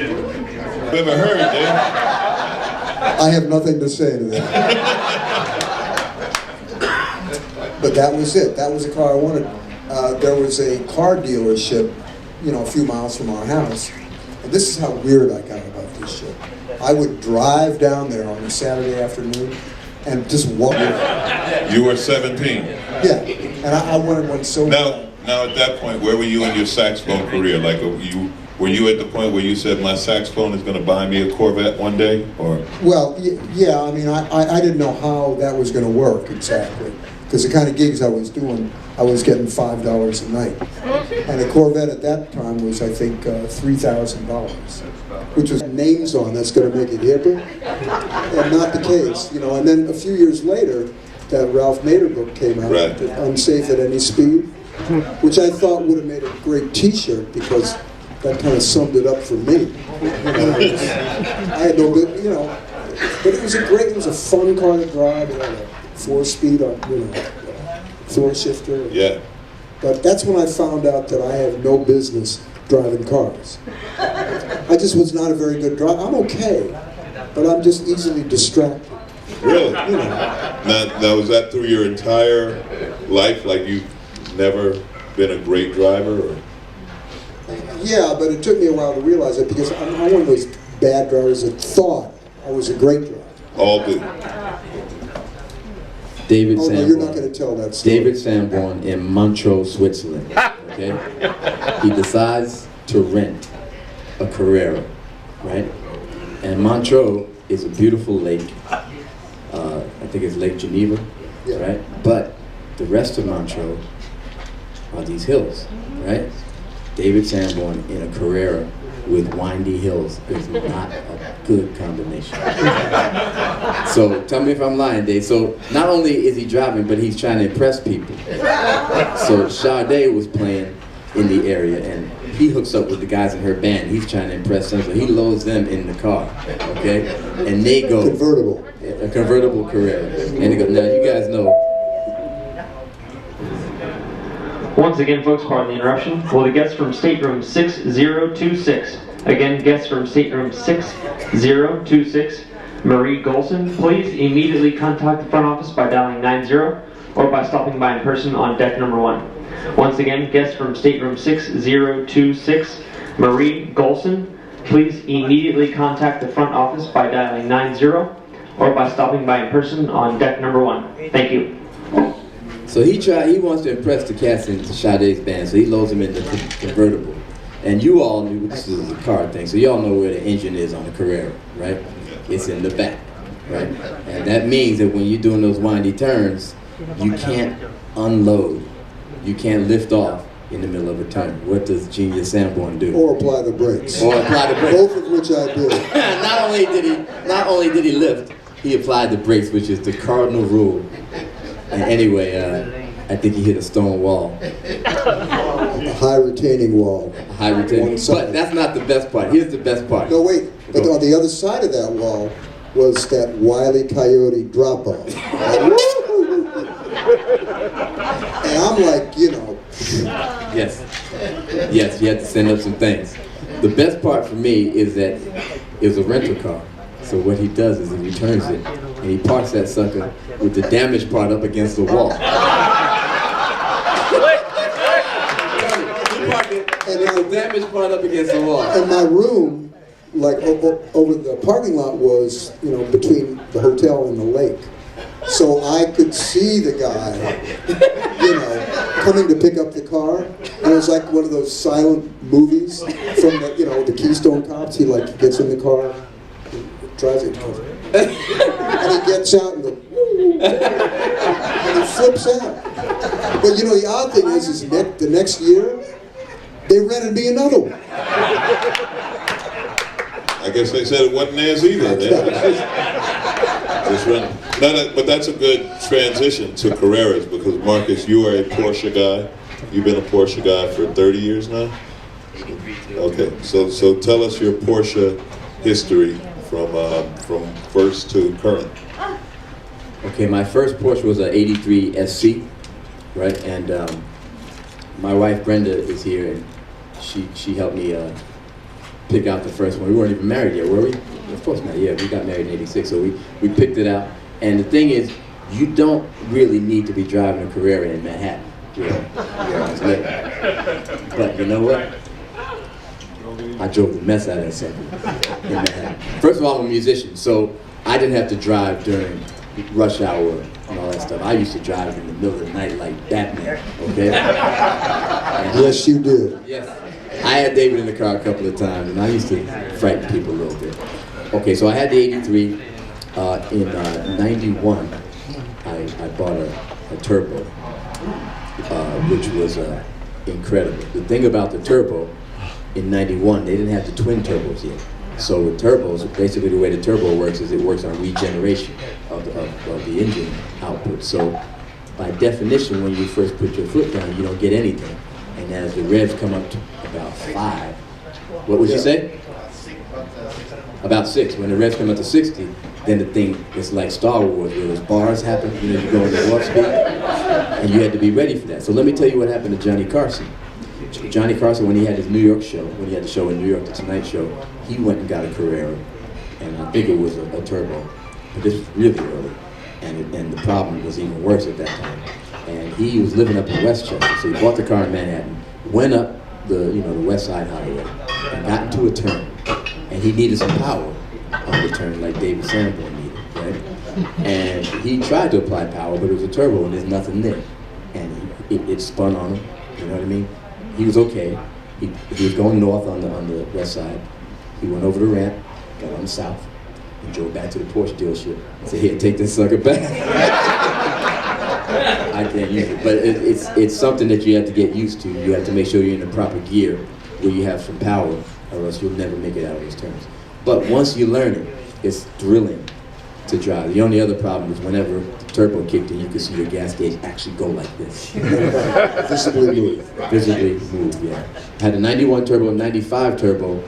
Never heard, Dave. I have nothing to say to that. But that was it. That was the car I wanted. There was a car dealership, you know, a few miles from our house. And this is how weird I got about this shit. I would drive down there on a Saturday afternoon and just walk around. You were 17. Yeah, and I wanted one so bad. Now at that point, where were you in your saxophone career? Like, were you at the point where you said, my saxophone is going to buy me a Corvette one day? Or? Well, yeah, I mean, I didn't know how that was going to work exactly. Because the kind of gigs I was doing, I was getting $5 a night. And a Corvette at that time was, I think, $3,000. Which was names on that's going to make it hipper. And not the case, you know. And then a few years later, that Ralph Nader book came out, right. Unsafe at Any Speed, which I thought would have made a great T-shirt because that kind of summed it up for me. You know, I had no good, you know, but it was a fun car to drive. It had a 4-speed, floor shifter. Yeah. But that's when I found out that I have no business driving cars. I just was not a very good driver. I'm okay, but I'm just easily distracted. Really? You know. Now, was that through your entire life? Like, you've never been a great driver? Or? Yeah, but it took me a while to realize it because I'm one of those bad drivers that thought I was a great driver. All do. David no, Sanborn. you're not going to tell that story. David Sanborn in Montreux, Switzerland. Okay, he decides to rent a Carrera, right? And Montreux is a beautiful lake. I think it's Lake Geneva, Yeah. right? But the rest of Montreux are these hills, right? David Sanborn in a Carrera with windy hills is not a good combination. So tell me if I'm lying, Dave. So not only is he driving, but he's trying to impress people. So Sade was playing in the area, and he hooks up with the guys in her band. He's trying to impress them, so he loads them in the car, okay? And they go... Convertible. A convertible Carrera. And they go, now you guys know... Once again, folks, pardon the interruption. Will the guests from stateroom 6026, again, guests from stateroom 6026, Marie Golson, please immediately contact the front office by dialing 90 or by stopping by in person on deck number 1. Once again, guests from stateroom 6026, Marie Golson, please immediately contact the front office by dialing 90 or by stopping by in person on deck number 1. Thank you. So he wants to impress the cats in Sade's band, so he loads them in the convertible. And you all knew, this is a car thing, so you all know where the engine is on the Carrera, right? It's in the back, right? And that means that when you're doing those windy turns, you can't unload. You can't lift off in the middle of a turn. What does Genius Sanborn do? Or apply the brakes. Or apply the brakes. Both of which I did. Not only did he lift, he applied the brakes, which is the cardinal rule. And anyway, I think he hit a stone wall. A high retaining wall. A high retaining wall. But that's not the best part. Here's the best part. No, wait. But on the other side of that wall was that Wile E. Coyote drop-off. And I'm like, you know. Yes. Yes, you had to send up some things. The best part for me is that it was a rental car. So what he does is he returns it, and he parks that sucker with the damaged part up against the wall. He parked it with the damaged part up against the wall. And my room, like over the parking lot was, you know, between the hotel and the lake. So I could see the guy, you know, coming to pick up the car. And it was like one of those silent movies from the, you know, the Keystone Cops. He like gets in the car, drives it, and he gets out and goes, and he flips out. But you know, the odd thing is the next year, they rented me another one. I guess they said it wasn't theirs either. Just run. But that's a good transition to Carreras because Marcus, you are a Porsche guy. You've been a Porsche guy for 30 years now? Okay, so tell us your Porsche history from first to current. Okay, my first Porsche was an '83 SC, right? And my wife Brenda is here, and she helped me pick out the first one. We weren't even married yet, were we? Of course not. Yeah, we got married in '86, so we picked it out. And the thing is, you don't really need to be driving a Carrera in Manhattan. But you know what? I drove the mess out of that sucker in Manhattan. First of all, I'm a musician, so I didn't have to drive during rush hour and all that stuff. I used to drive in the middle of the night like Batman, okay? Yes, you do. Yes. I had David in the car a couple of times, and I used to frighten people a little bit. Okay, so I had the 83. In 91, I bought a turbo, which was incredible. The thing about the turbo, in 91, they didn't have the twin turbos yet. So with turbos, basically the way the turbo works is it works on regeneration of the engine output. So by definition, when you first put your foot down, you don't get anything. And as the revs come up to about 5, what would you say? About 6. When the revs come up to 60, then the thing is like Star Wars, where those bars happen, you know, you go into warp speed, and you had to be ready for that. So let me tell you what happened to Johnny Carson. Johnny Carson, when he had his New York show, when he had the show in New York, the Tonight Show, he went and got a Carrera, and I think it was a turbo, but this was really early, and the problem was even worse at that time. And he was living up in Westchester, so he bought the car in Manhattan, went up the West Side Highway, and got into a turn, and he needed some power on the turn like David Sanborn needed, right? And he tried to apply power, but it was a turbo and there's nothing there. And it spun on him, you know what I mean? He was okay. He was going north on the west side. He went over the ramp, got on the south, and drove back to the Porsche dealership and said, "Here, take this sucker back." I can't use it, but it's something that you have to get used to. You have to make sure you're in the proper gear where you have some power, or else you'll never make it out of those turns. But once you learn it, it's thrilling to drive. The only other problem is whenever the turbo kicked in, you could see your gas gauge actually go like this. Visibly move. Visibly move, yeah. Had a 91 turbo, 95 turbo.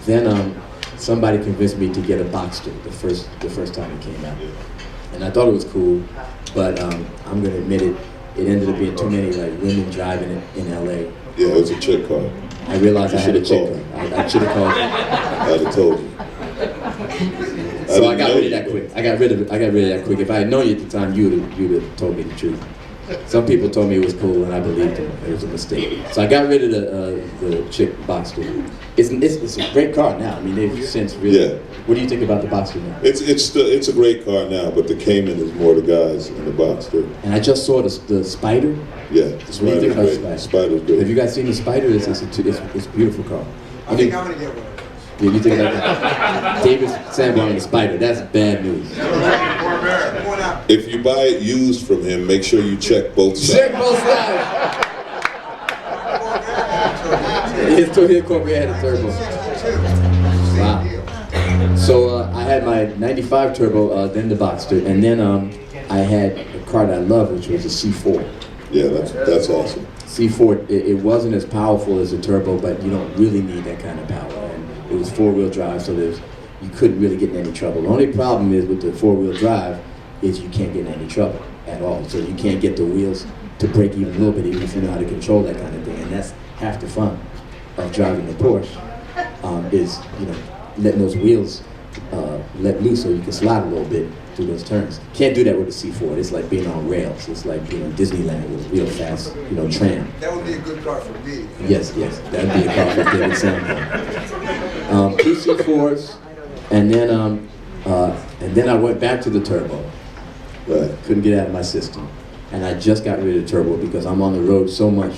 Then somebody convinced me to get a Boxster the first time it came out. And I thought it was cool, but I'm gonna admit it ended up being too many like women driving it in LA. Yeah, it was a chick car. I realized I had a chick car. I should have called you. I'd have told you. So I got rid of that quick. I got rid of that quick. If I had known you at the time, you'd have told me the truth. Some people told me it was cool, and I believed them. It was a mistake. So I got rid of the chick Boxster. It's a great car now. I mean, they've since really. Yeah. What do you think about the Boxster now? It's a great car now, but the Cayman is more the guys in the Boxster. And I just saw the Spider. Yeah, What do you think about the Spider? Spider's good. Have you guys seen the Spider? It's a beautiful car. I think I'm gonna get one. Yeah, you think about that? David Sanborn and the Spider. That's bad news. If you buy it used from him, make sure you check both sides. Check both sides. His Corvette had a turbo. Wow. So I had my 95 turbo, then the Boxster, and then I had a car that I loved, which was a C4. Yeah, that's awesome. C4, it wasn't as powerful as a turbo, but you don't really need that kind of power. And it was 4-wheel drive, so you couldn't really get in any trouble. The only problem is with the 4-wheel drive is you can't get in any trouble at all. So you can't get the wheels to break even a little bit, even if you know how to control that kind of thing. And that's half the fun of driving a Porsche, is letting those wheels let loose so you can slide a little bit through those turns. Can't do that with a C4. It's like being on rails. It's like being in Disneyland with a real fast, tram. That would be a good car for me. Yes, that'd be a car for David Sanborn. 2 C4s, and then I went back to the turbo. Right. Couldn't get out of my system, and I just got rid of the turbo because I'm on the road so much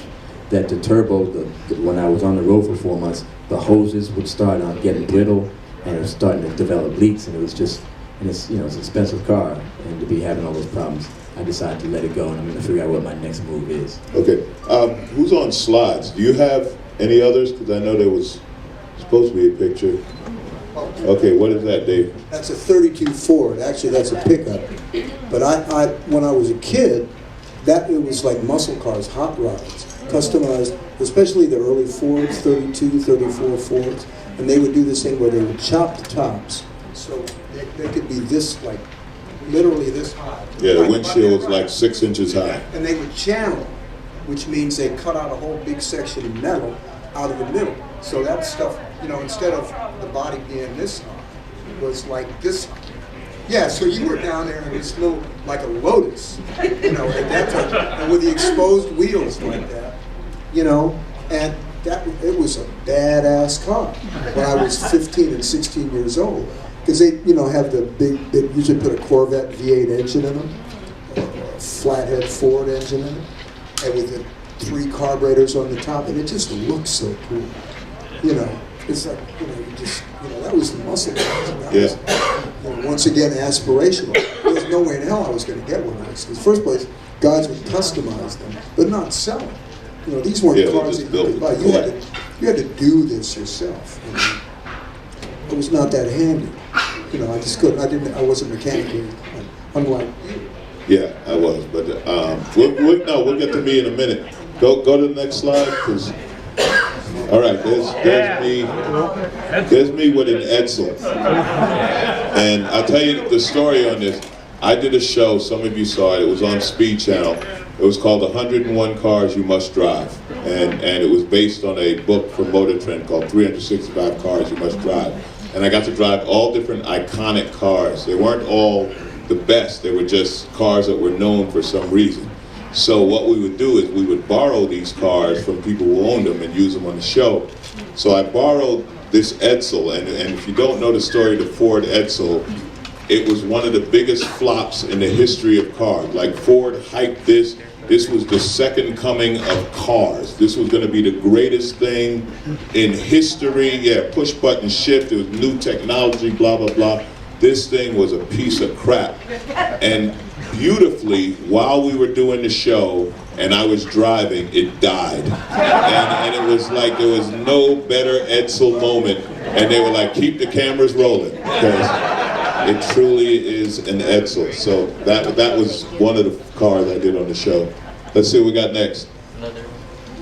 that the turbo, when I was on the road for 4 months, the hoses would start getting brittle, and it was starting to develop leaks, and it was just. And it's an expensive car, and to be having all those problems, I decided to let it go, and I'm going to figure out what my next move is. Okay. Who's on slides? Do you have any others? Because I know there was supposed to be a picture. Okay, what is that, Dave? That's a 32 Ford. Actually, that's a pickup. But I when I was a kid, it was like muscle cars, hot rods, customized, especially the early Fords, 32, 34 Fords, and they would do this thing where they would chop the tops. So they could be this, like, literally this high. Yeah, the windshield was like 6 inches high. And they would channel, which means they cut out a whole big section of metal out of the middle. So that stuff, you know, instead of the body being this high, it was like this high. Yeah, so you were down there in this little, like a Lotus, you know, at that time, and with the exposed wheels like that, you know, and it was a badass car when I was 15 and 16 years old. Because they, you know, have the big, they usually put a Corvette V8 engine in them, or a flathead Ford engine in it, and with the 3 carburetors on the top, and it just looks so cool. You know, it's like, you know, that was the muscle cars. And that was, you know, once again, aspirational. There was no way in hell I was going to get one of those. In the first place, guys would customize them, but not sell them. You know, these weren't cars that you could buy. You had to do this yourself. You know? It was not that handy. You know, I just couldn't. I wasn't mechanically, unlike you. Yeah, I was, but we'll get to me in a minute. Go to the next slide, because. All right, there's me with an Edsel, and I'll tell you the story on this. I did a show. Some of you saw it. It was on Speed Channel. It was called 101 Cars You Must Drive, and it was based on a book from Motor Trend called 365 Cars You Must Drive. And I got to drive all different iconic cars. They weren't all the best. They were just cars that were known for some reason. So what we would do is we would borrow these cars from people who owned them and use them on the show. So I borrowed this Edsel, and if you don't know the story of the Ford Edsel, it was one of the biggest flops in the history of cars. Like, Ford hyped this. This was the second coming of cars. This was going to be the greatest thing in history. Yeah, push button shift, it was new technology, blah, blah, blah. This thing was a piece of crap. And beautifully, while we were doing the show and I was driving, it died. And it was like there was no better Edsel moment. And they were like, keep the cameras rolling, because it truly is an Edsel. So that was one of the cars I did on the show. Let's see what we got next.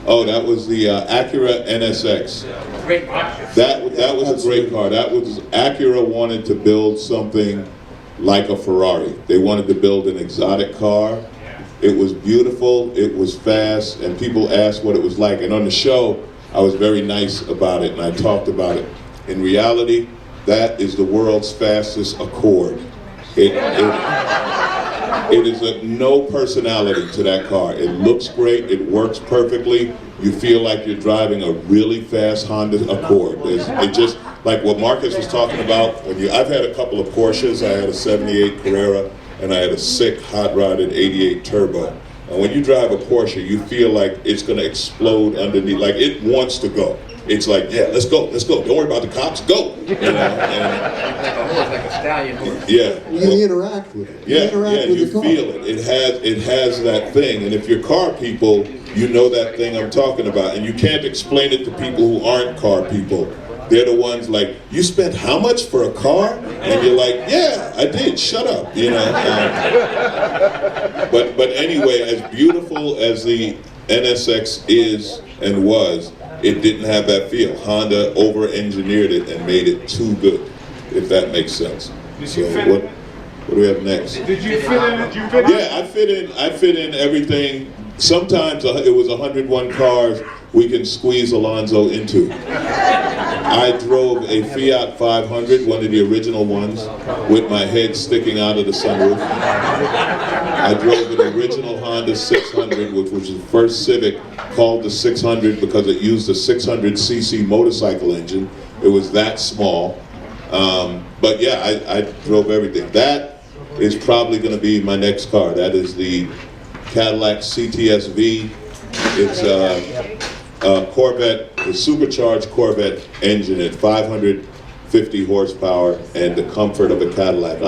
Oh, that was the Acura NSX. Great car. That was a great car. That was, Acura wanted to build something like a Ferrari. They wanted to build an exotic car. It was beautiful, it was fast, and people asked what it was like. And on the show, I was very nice about it, and I talked about it. In reality, that is the world's fastest Accord. It is no personality to that car. It looks great, it works perfectly. You feel like you're driving a really fast Honda Accord. It just, like what Marcus was talking about, I've had a couple of Porsches. I had a 78 Carrera, and I had a sick hot-rodded 88 Turbo. And when you drive a Porsche, you feel like it's gonna explode underneath, like it wants to go. It's like, yeah, let's go. Don't worry about the cops, go. You know? And like a stallion horse. Yeah. You interact with it. You feel it. It has that thing. And if you're car people, you know that thing I'm talking about. And you can't explain it to people who aren't car people. They're the ones like, you spent how much for a car? And you're like, yeah, I did, shut up, you know. But anyway, as beautiful as the NSX is and was, it didn't have that feel. Honda over-engineered it and made it too good, if that makes sense. So what do we have next? Did you fit in? Yeah, I fit in everything. Sometimes it was 101 cars we can squeeze Alonzo into. I drove a Fiat 500, one of the original ones, with my head sticking out of the sunroof. I drove an original Honda 600, which was the first Civic called the 600 because it used a 600cc motorcycle engine. It was that small. But yeah, I drove everything. That is probably going to be my next car. That is the Cadillac CTS-V. It's a Corvette, a supercharged Corvette engine at 550 horsepower and the comfort of a Cadillac.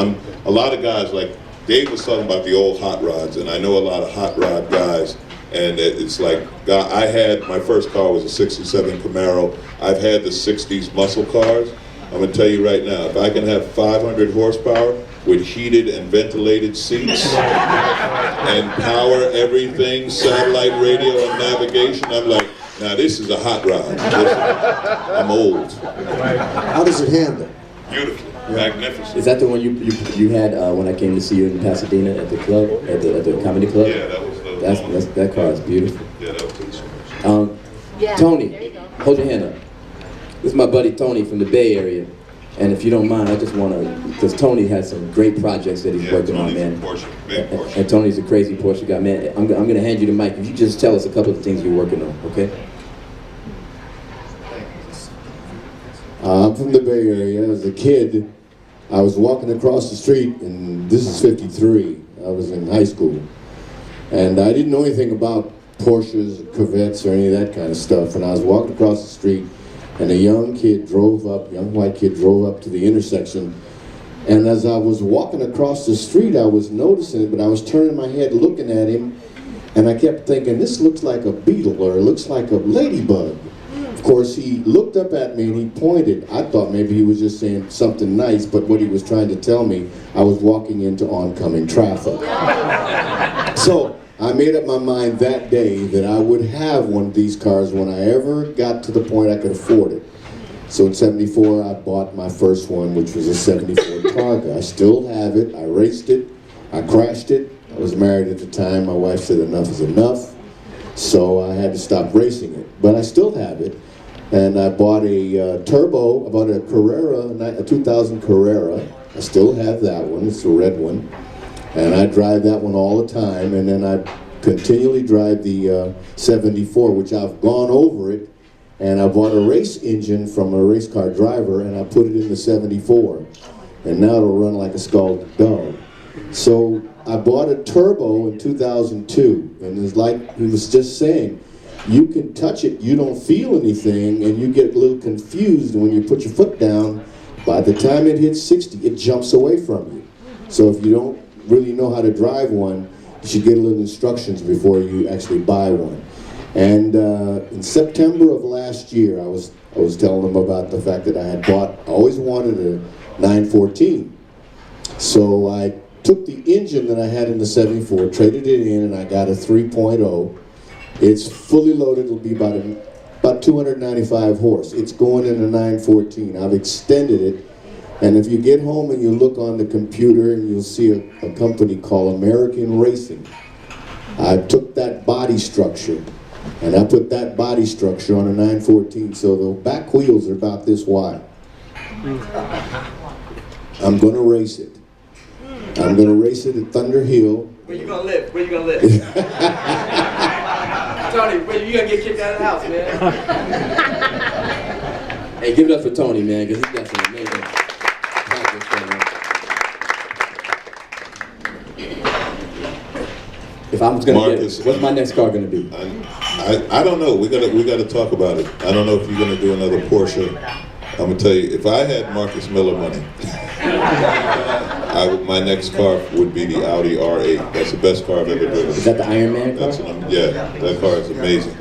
A lot of guys, like Dave was talking about the old hot rods, and I know a lot of hot rod guys, and it's like, my first car was a 67 Camaro. I've had the 60s muscle cars. I'm gonna tell you right now, if I can have 500 horsepower with heated and ventilated seats and power everything, satellite radio and navigation, I'm like, now this is a hot rod. I'm old. How does it handle? Beautiful, magnificent. Is that the one you had when I came to see you in Pasadena at the club, at the comedy club? Yeah, that was that car is beautiful. Yeah, that was good. Tony, hold your hand up. This is my buddy Tony from the Bay Area. And if you don't mind, I just want to, because Tony has some great projects that he's working on, man. And Tony's a crazy Porsche guy, man. I'm going to hand you the mic. If you just tell us a couple of the things you're working on, okay? I'm from the Bay Area. As a kid, I was walking across the street, and this is 53. I was in high school. And I didn't know anything about Porsches, Corvettes, or any of that kind of stuff. And I was walking across the street, and a young white kid drove up to the intersection. And as I was walking across the street, I was noticing it, but I was turning my head looking at him, and I kept thinking, this looks like a beetle, or it looks like a ladybug. Of course, he looked up at me and he pointed. I thought maybe he was just saying something nice, but what he was trying to tell me, I was walking into oncoming traffic. So I made up my mind that day that I would have one of these cars when I ever got to the point I could afford it. So in '74, I bought my first one, which was a '74 Targa. I still have it. I raced it. I crashed it. I was married at the time. My wife said enough is enough. So I had to stop racing it. But I still have it. And I bought a turbo, I bought a Carrera, a 2000 Carrera. I still have that one. It's a red one. And I drive that one all the time. And then I continually drive the 74, which I've gone over it. And I bought a race engine from a race car driver, and I put it in the 74. And now it'll run like a scalded dog. So I bought a turbo in 2002, and it's like he was just saying, you can touch it, you don't feel anything, and you get a little confused when you put your foot down. By the time it hits 60, it jumps away from you. So if you don't really know how to drive one, you should get a little instructions before you actually buy one. And in September of last year, I was telling them about the fact that I always wanted a 914. So I took the engine that I had in the 74, traded it in, and I got a 3.0. It's fully loaded. It'll be about 295 horse. It's going in a 914. I've extended it. And if you get home and you look on the computer, and you'll see a company called American Racing. I took that body structure, and I put that body structure on a 914, so the back wheels are about this wide. I'm going to race it. I'm going to race it at Thunder Hill. Where you going to live? Where you going to live? Tony, where you going to get kicked out of the house, man? Hey, give it up for Tony, man, because he's got some amazing projects going on. If I was going to get, what's my next car going to be? I don't know. We gotta talk about it. I don't know if you're gonna do another Porsche. I'm gonna tell you, if I had Marcus Miller money, my next car would be the Audi R8. That's the best car I've ever driven. Is that the Iron Man car? Yeah, that car is amazing.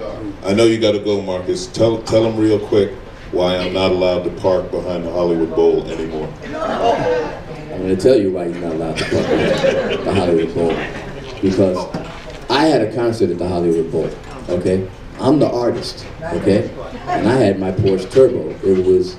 I know you gotta go, Marcus. Tell him real quick why I'm not allowed to park behind the Hollywood Bowl anymore. I'm going to tell you why he's not allowed to park behind the Hollywood Bowl. Because I had a concert at the Hollywood Bowl, okay? I'm the artist, okay? And I had my Porsche Turbo. It was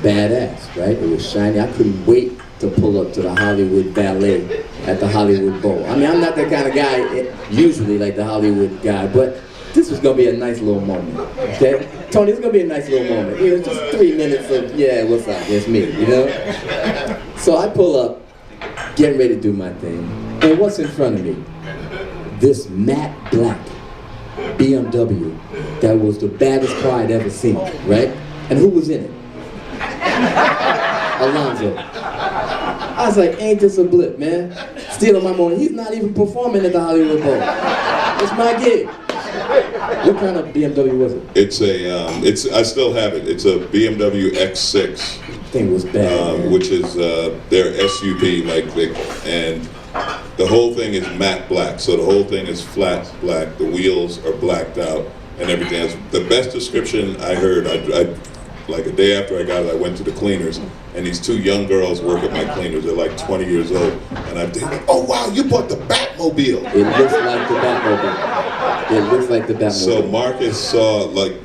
badass, right? It was shiny. I couldn't wait to pull up to the Hollywood Ballet at the Hollywood Bowl. I mean, I'm not that kind of guy, usually like the Hollywood guy, but this was going to be a nice little moment, okay? Tony, it's going to be a nice little moment. You know, just 3 minutes of, yeah, what's up? It's me, you know? So I pull up, getting ready to do my thing, and what's in front of me? This matte black BMW that was the baddest car I'd ever seen, right? And who was in it? Alonzo. I was like, ain't this a blip, man? Stealing my money. He's not even performing at the Hollywood Bowl. It's my gig. What kind of BMW was it? I still have it. It's a BMW X6. Thing was bad. Which is their SUV, and the whole thing is matte black. So the whole thing is flat black. The wheels are blacked out and everything else. The best description I heard, I like a day after I got it, I went to the cleaners, and these two young girls work at my cleaners. They're like 20 years old, and I think, oh wow, you bought the Batmobile. It looks like the Batmobile. It looks like the Batmobile. So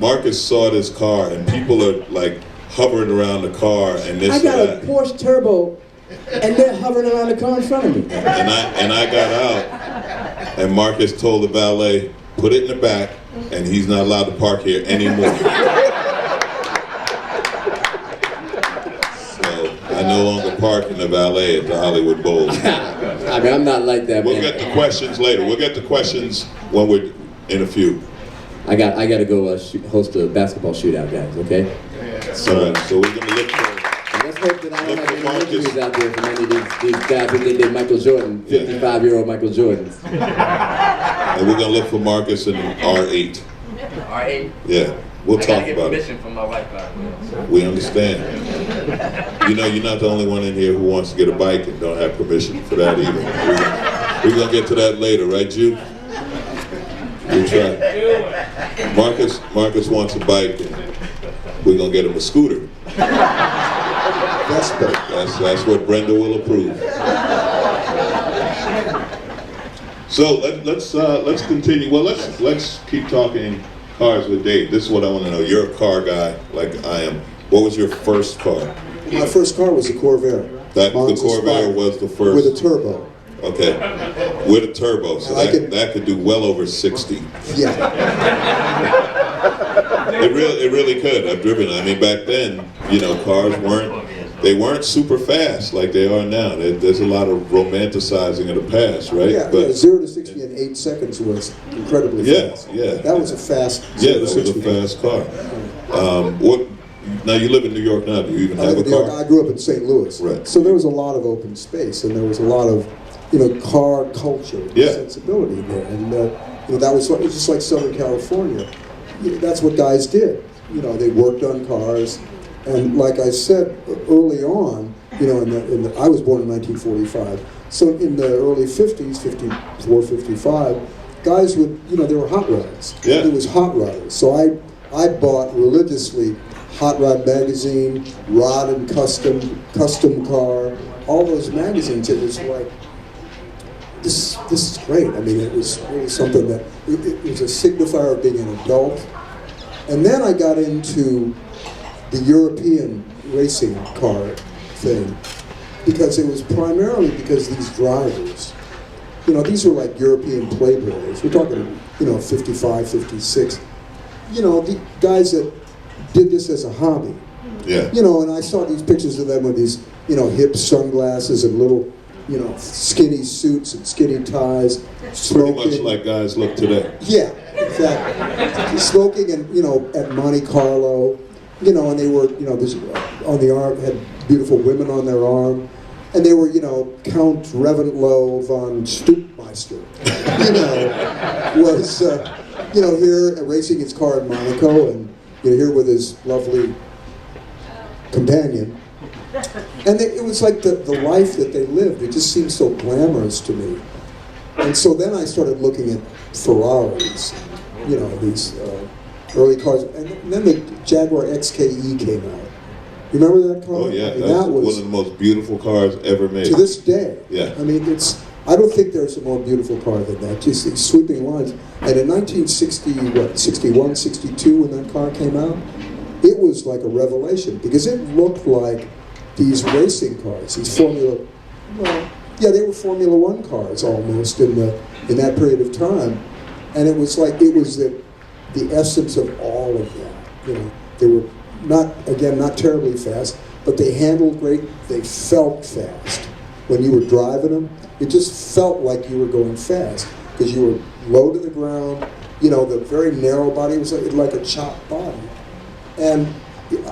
Marcus saw this car, and people are like hovering around the car, and this. I got a Porsche Turbo, and they're hovering around the car in front of me. And I got out, and Marcus told the valet, put it in the back, and he's not allowed to park here anymore. park in the valet at the Hollywood Bowl. I mean, I'm not like that, We'll man. get the questions later. We'll get the questions when we're in a few. I got to go host a basketball shootout, guys. Okay. So we're gonna look for. Let's hope that I don't Look have for any Marcus. injuries out there from any of these guys who think they're Michael Jordan, 55-year-old Michael Jordan. And we're gonna look for Marcus in R8. Alright. Yeah, we'll I talk gotta get about it. permission from my wife out there. We understand. You know, you're not the only one in here who wants to get a bike and don't have permission for that either. We're gonna get to that later, right, Jude? We try. Marcus wants a bike, and we're gonna get him a scooter. That's what Brenda will approve. So let's continue. Well, let's keep talking cars with Dave. This is what I want to know. You're a car guy, like I am. What was your first car? My first car was a Corvair. The Monza Corvair Spider, was the first. with a turbo. Okay, with a turbo, so And that could do well over 60. Yeah. It really could. I've driven. I mean, back then, you know, cars weren't super fast like they are now. There's a lot of romanticizing of the past, right? Yeah, But 0 to 60 in 8 seconds was incredibly fast. yeah. That was a fast. Yeah, 0 to that was a 60. fast car. What? Now you live in New York now. Do you even I have live a in New York. car? I grew up in St. Louis. Right. So there was a lot of open space, and there was a lot of, car culture, Yeah. sensibility there, and that was it was just like Southern California. That's what guys did. They worked on cars, and like I said early on, I was born in 1945. So in the early 50s, 54, 55, guys would, they were hot rods. Yeah. It was hot rodders. So I bought religiously Hot Rod Magazine, Rod and Custom Car, all those magazines. It was like, this is great. I mean, it was really something that, it was a signifier of being an adult. And then I got into the European racing car thing, because it was primarily because these drivers, these were like European playboys. We're talking, 55, 56. The guys that did this as a hobby. Yeah. And I saw these pictures of them with these, hip sunglasses and little, skinny suits and skinny ties, Pretty smoking. much like guys look today. Yeah, exactly. Smoking and, at Monte Carlo, and they were, this, on the arm, had beautiful women on their arm, and they were, Count Reventlow von Stoopmeister, was, here racing his car in Monaco, and, here with his lovely companion. And it was like the life that they lived. It just seemed so glamorous to me. And so then I started looking at Ferraris, these early cars. And then the Jaguar XKE came out. You remember that car? Oh yeah, I mean, that's that was, one of the most beautiful cars ever made. to this day. Yeah. I mean, I don't think there's a more beautiful car than that. Just these sweeping lines. And in 61, 62, when that car came out, it was like a revelation, because it looked like these racing cars, these they were Formula One cars almost in that period of time, and it was like the essence of all of that. They were not terribly fast, but they handled great. They felt fast when you were driving them. It just felt like you were going fast because you were low to the ground. The very narrow body was like a chopped body, and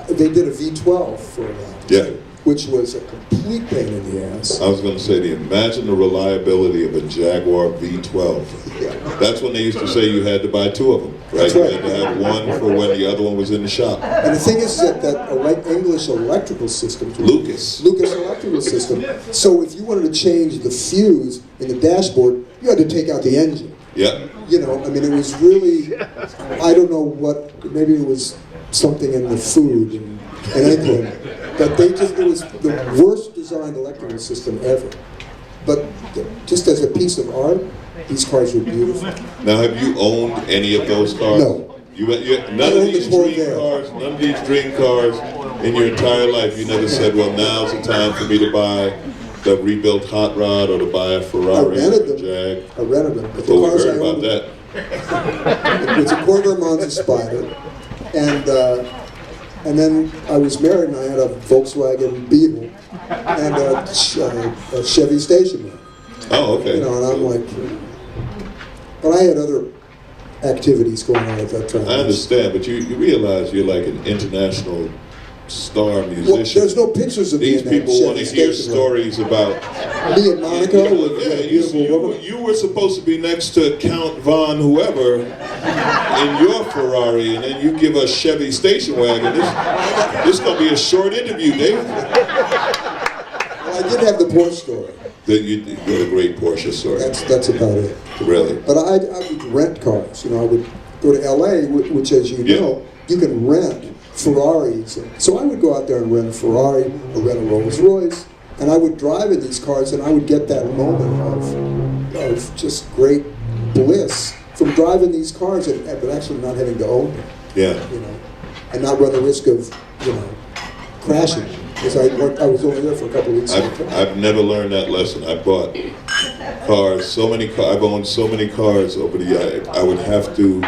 they did a V12 for a while. Yeah. Which was a complete pain in the ass. I was going to say, imagine the reliability of a Jaguar V12. Yeah. That's when they used to say you had to buy two of them, right? That's You right. had to have one for when the other one was in the shop. And the thing is that English electrical system, Lucas. electrical system. So if you wanted to change the fuse in the dashboard, you had to take out the engine. Yeah. I mean, it was really, I don't know what, maybe it was something in the food in England, but it was the worst designed electrical system ever. But just as a piece of art, these cars were beautiful. Now, have you owned any of those cars? No. None of these dream cars in your entire life, you never said, well, now's the time for me to buy the rebuilt hot rod or to buy a Ferrari or a Jag. I rented them. But Well, we cars heard I about owned, that. it was a Corvair Monza Spider, and And then I was married and I had a Volkswagen Beetle and a Chevy station wagon. Oh, okay. You know, and I'm like, but I had other activities going on at that time. I understand, but you realize you're like an international star musician. Well, there's no pictures of These me in that people want to Chevy hear station wagon. stories about. Me and Monica with Yeah, a beautiful woman. you were supposed to be next to Count Von whoever in your Ferrari, and then you give us Chevy station wagon. This is going to be a short interview, David. Well, I did have the Porsche story. You got a great Porsche story. That's about it. Really? But I would rent cars. You know, I would go to LA, which, as you know, you can rent Ferraris. So I would go out there and rent a Ferrari or rent a Rolls Royce, and I would drive in these cars, and I would get that moment of just great bliss from driving these cars, but actually not having to own them. Yeah. You know, and not run the risk of, you know, crashing. Because I was only there for a couple of weeks. I've never learned that lesson. I bought cars, I've owned so many cars over the years. I would have to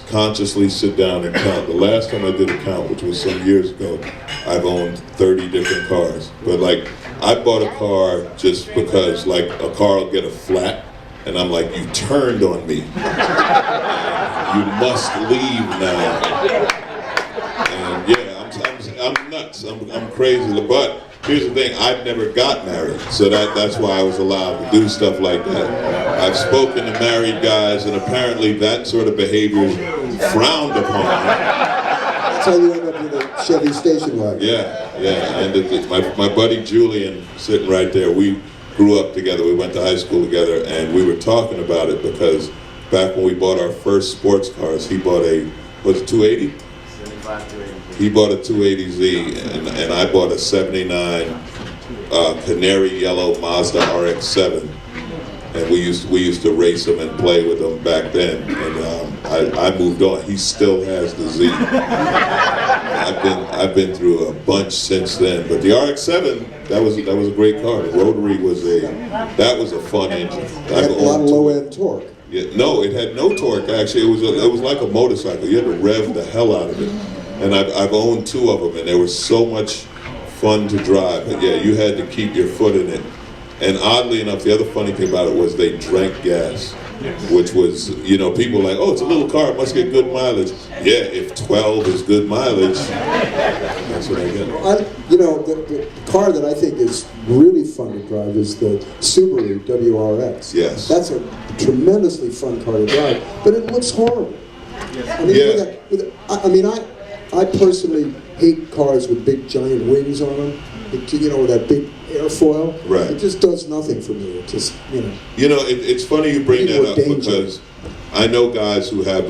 consciously sit down and count. The last time I did a count, which was some years ago, I've owned 30 different cars. But like, I bought a car just because like a car will get a flat, and I'm like, you turned on me. You must leave now. And yeah, I'm nuts. I'm crazy. But here's the thing: I've never got married, so that's why I was allowed to do stuff like that. I've spoken to married guys, and apparently that sort of behavior is frowned upon. That's how you end up with a Chevy station wagon. Yeah. And my buddy Julian, sitting right there, we grew up together. We went to high school together, and we were talking about it because back when we bought our first sports cars, he bought a 280? 75 to 80. He bought a 280Z, and I bought a 79 canary yellow Mazda RX-7. And we used to race them and play with them back then. And I moved on. He still has the Z. I've been through a bunch since then. But the RX-7, that was a great car. The rotary was a fun engine. It had a lot of low-end torque. Yeah, no, it had no torque. Actually, it was like a motorcycle. You had to rev the hell out of it. And I've owned 2 of them, and they were so much fun to drive. But yeah, you had to keep your foot in it. And oddly enough, the other funny thing about it was they drank gas, which was, you know, people were like, oh, it's a little car, it must get good mileage. Yeah, if 12 is good mileage, that's what I get. You know, the car that I think is really fun to drive is the Subaru WRX. Yes. That's a tremendously fun car to drive, but it looks horrible. I mean, I personally hate cars with big giant wings on them. You know, that big airfoil. Right. It just does nothing for me. It just, you know. You know, it's funny you bring that up danger. because I know guys who have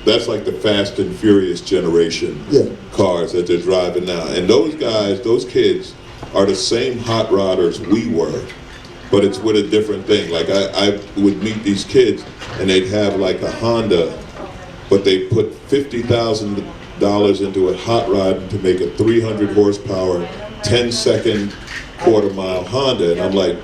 that's like the Fast and Furious generation cars that they're driving now. And those guys, those kids are the same hot rodders we were, but it's with a different thing. Like I would meet these kids and they'd have like a Honda, but they put $50,000 into a hot rod to make a 300 horsepower, 10-second quarter-mile Honda, and I'm like,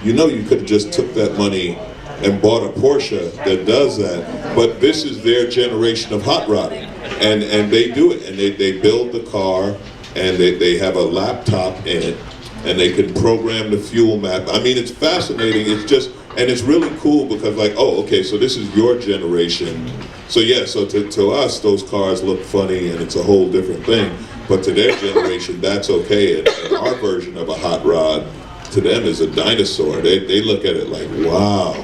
you know, you could have just took that money and bought a Porsche that does that. But this is their generation of hot rodding, and they do it, and they build the car, and they have a laptop in it, and they can program the fuel map. I mean, it's fascinating. It's just, and it's really cool because like, oh, okay, so this is your generation. So yeah, so to us, those cars look funny, and it's a whole different thing. But to their generation, that's okay. And our version of a hot rod, to them, is a dinosaur. They look at it like, wow,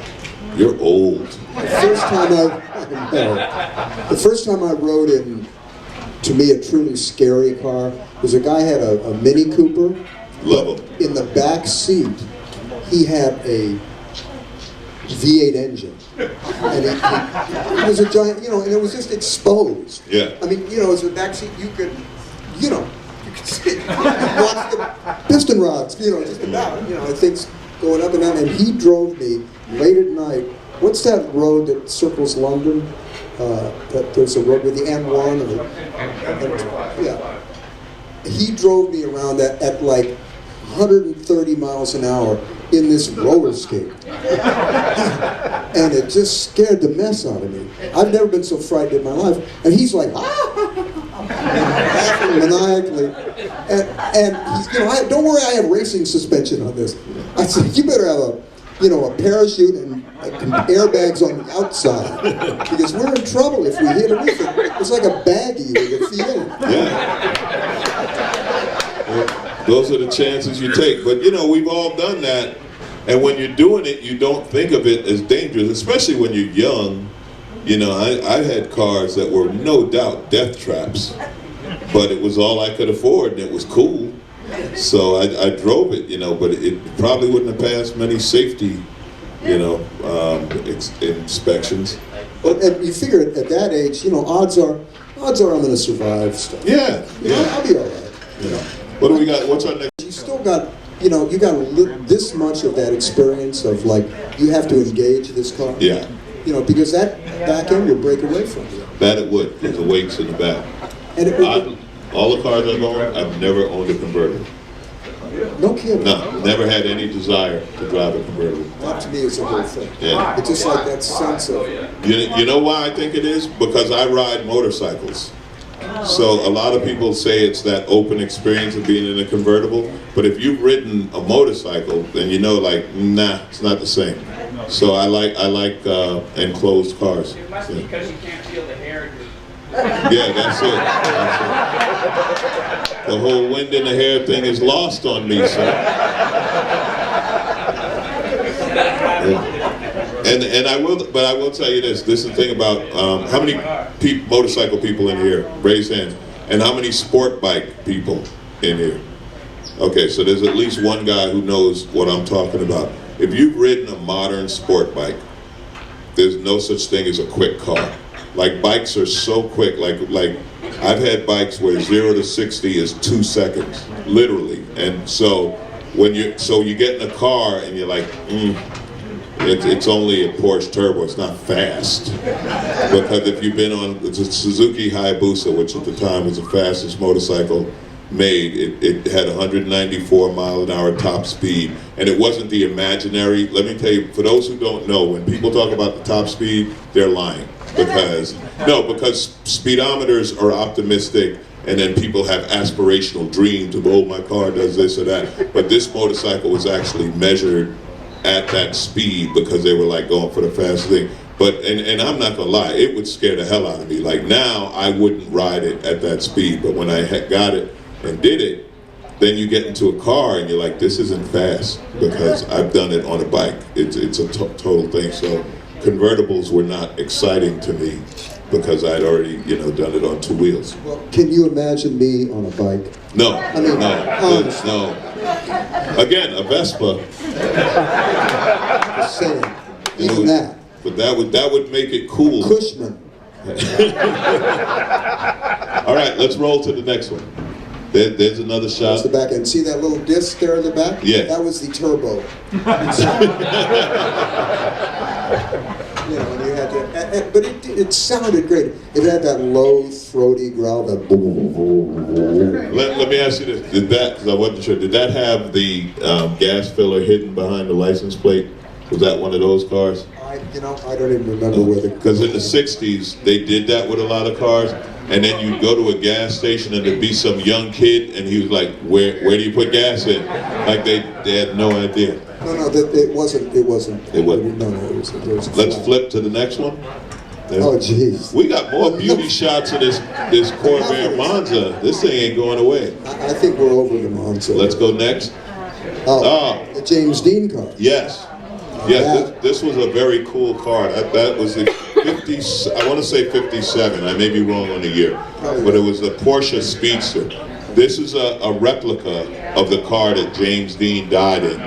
you're old. The first time I rode in, to me, a truly scary car was a guy had a Mini Cooper. Love them. In the back seat, he had a V8 engine. And it was a giant, you know, and it was just exposed. Yeah. I mean, you know, as a back seat, you could see, you watch the piston rods, you know, just about, you know, things going up and down. And he drove me late at night. What's that road that circles London? That there's a road with the M1. Yeah. He drove me around that at like 130 miles an hour in this roller skate. And it just scared the mess out of me. I've never been so frightened in my life. And he's like, ah! laughing maniacally. And he's, don't worry, I have racing suspension on this. I said, you better have a parachute and airbags on the outside, because we're in trouble if we hit anything. It's like a baggie with a feet in it. Yeah. Those are the chances you take. But we've all done that. And when you're doing it, you don't think of it as dangerous, especially when you're young. I had cars that were no doubt death traps, but it was all I could afford and it was cool. So I drove it, but it probably wouldn't have passed many safety, inspections. But you figure at that age, odds are I'm going to survive stuff. Yeah, I'll be all right. What do we got? What's our next? You still got, you got this much of that experience of like, you have to engage this car. Yeah. Because that back end will break away from you. That it would, because the weight's in the back. And it would, all the cars I've owned, I've never owned a convertible. no kidding. No, never had any desire to drive a convertible. That to me is the whole thing. Yeah. It's just like that sense of, You know why I think it is? Because I ride motorcycles. So a lot of people say it's that open experience of being in a convertible, but if you've ridden a motorcycle, then nah, it's not the same. So I like enclosed cars. It must be because you can't feel the hair in your... Yeah, that's it. The whole wind in the hair thing is lost on me, sir. And I will tell you this. This is the thing about how many motorcycle people in here? Raise hands. And how many sport bike people in here? Okay, so there's at least one guy who knows what I'm talking about. If you've ridden a modern sport bike, there's no such thing as a quick car. Like, bikes are so quick. Like I've had bikes where 0 to 60 is 2 seconds, literally. And so you get in a car and you're like, it's only a Porsche Turbo. It's not fast. Because if you've been on the Suzuki Hayabusa, which at the time was the fastest motorcycle made, it had 194 mile an hour top speed, and it wasn't the imaginary. Let me tell you, for those who don't know, when people talk about the top speed, they're lying. Because speedometers are optimistic, and then people have aspirational dreams of, oh, my car does this or that. But this motorcycle was actually measured at that speed because they were like going for the fast thing. But and I'm not gonna lie, it would scare the hell out of me. Like, now I wouldn't ride it at that speed, but when I got it and did it, then you get into a car and you're like, this isn't fast, because I've done it on a bike. It's a total thing. So convertibles were not exciting to me because I'd already done it on 2 wheels. well, can you imagine me on a bike? No, mean, no. honestly. Again, a Vespa. Just saying, even that. But that would make it cool. Cushman. All right, let's roll to the next one. There's another shot. That's the back end. See that little disc there in the back? Yeah. That was the turbo. And you had to, but it sounded great. It had that low, throaty growl. That. Let me ask you this: because I wasn't sure, did that have the gas filler hidden behind the license plate? Was that one of those cars? I don't even remember where the. Because in the '60s, they did that with a lot of cars, and then you'd go to a gas station and there'd be some young kid, and he was like, "Where do you put gas in?" Like they had no idea. No, it wasn't. It wasn't. No, it was. Let's flip to the next one. Oh, jeez. We got more beauty shots of this Corvair Monza. This thing ain't going away. I think we're over the Monza. Let's go next. The James Dean car. Yes. Yes, this was a very cool car. That was the 50, I want to say 57. I may be wrong on the year. But it was a Porsche Speedster. This is a replica of the car that James Dean died in.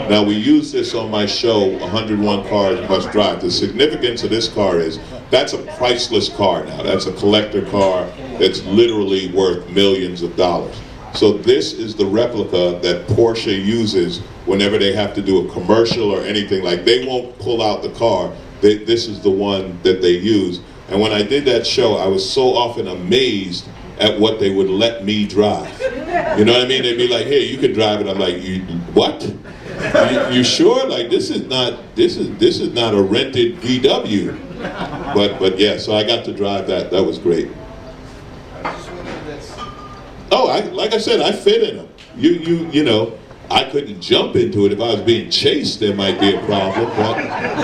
Now, we use this on my show, 101 Cars Must Drive. The significance of this car is that's a priceless car now. That's a collector car that's literally worth millions of dollars. So this is the replica that Porsche uses whenever they have to do a commercial or anything. Like, they won't pull out the car. This is the one that they use. And when I did that show, I was so often amazed at what they would let me drive. You know what I mean? They'd be like, "Hey, you can drive it." I'm like, "What? You sure? Like, this is not a rented VW." But yeah, so I got to drive that. That was great. Oh, like I said, I fit in them. You know, I couldn't jump into it. If I was being chased, there might be a problem.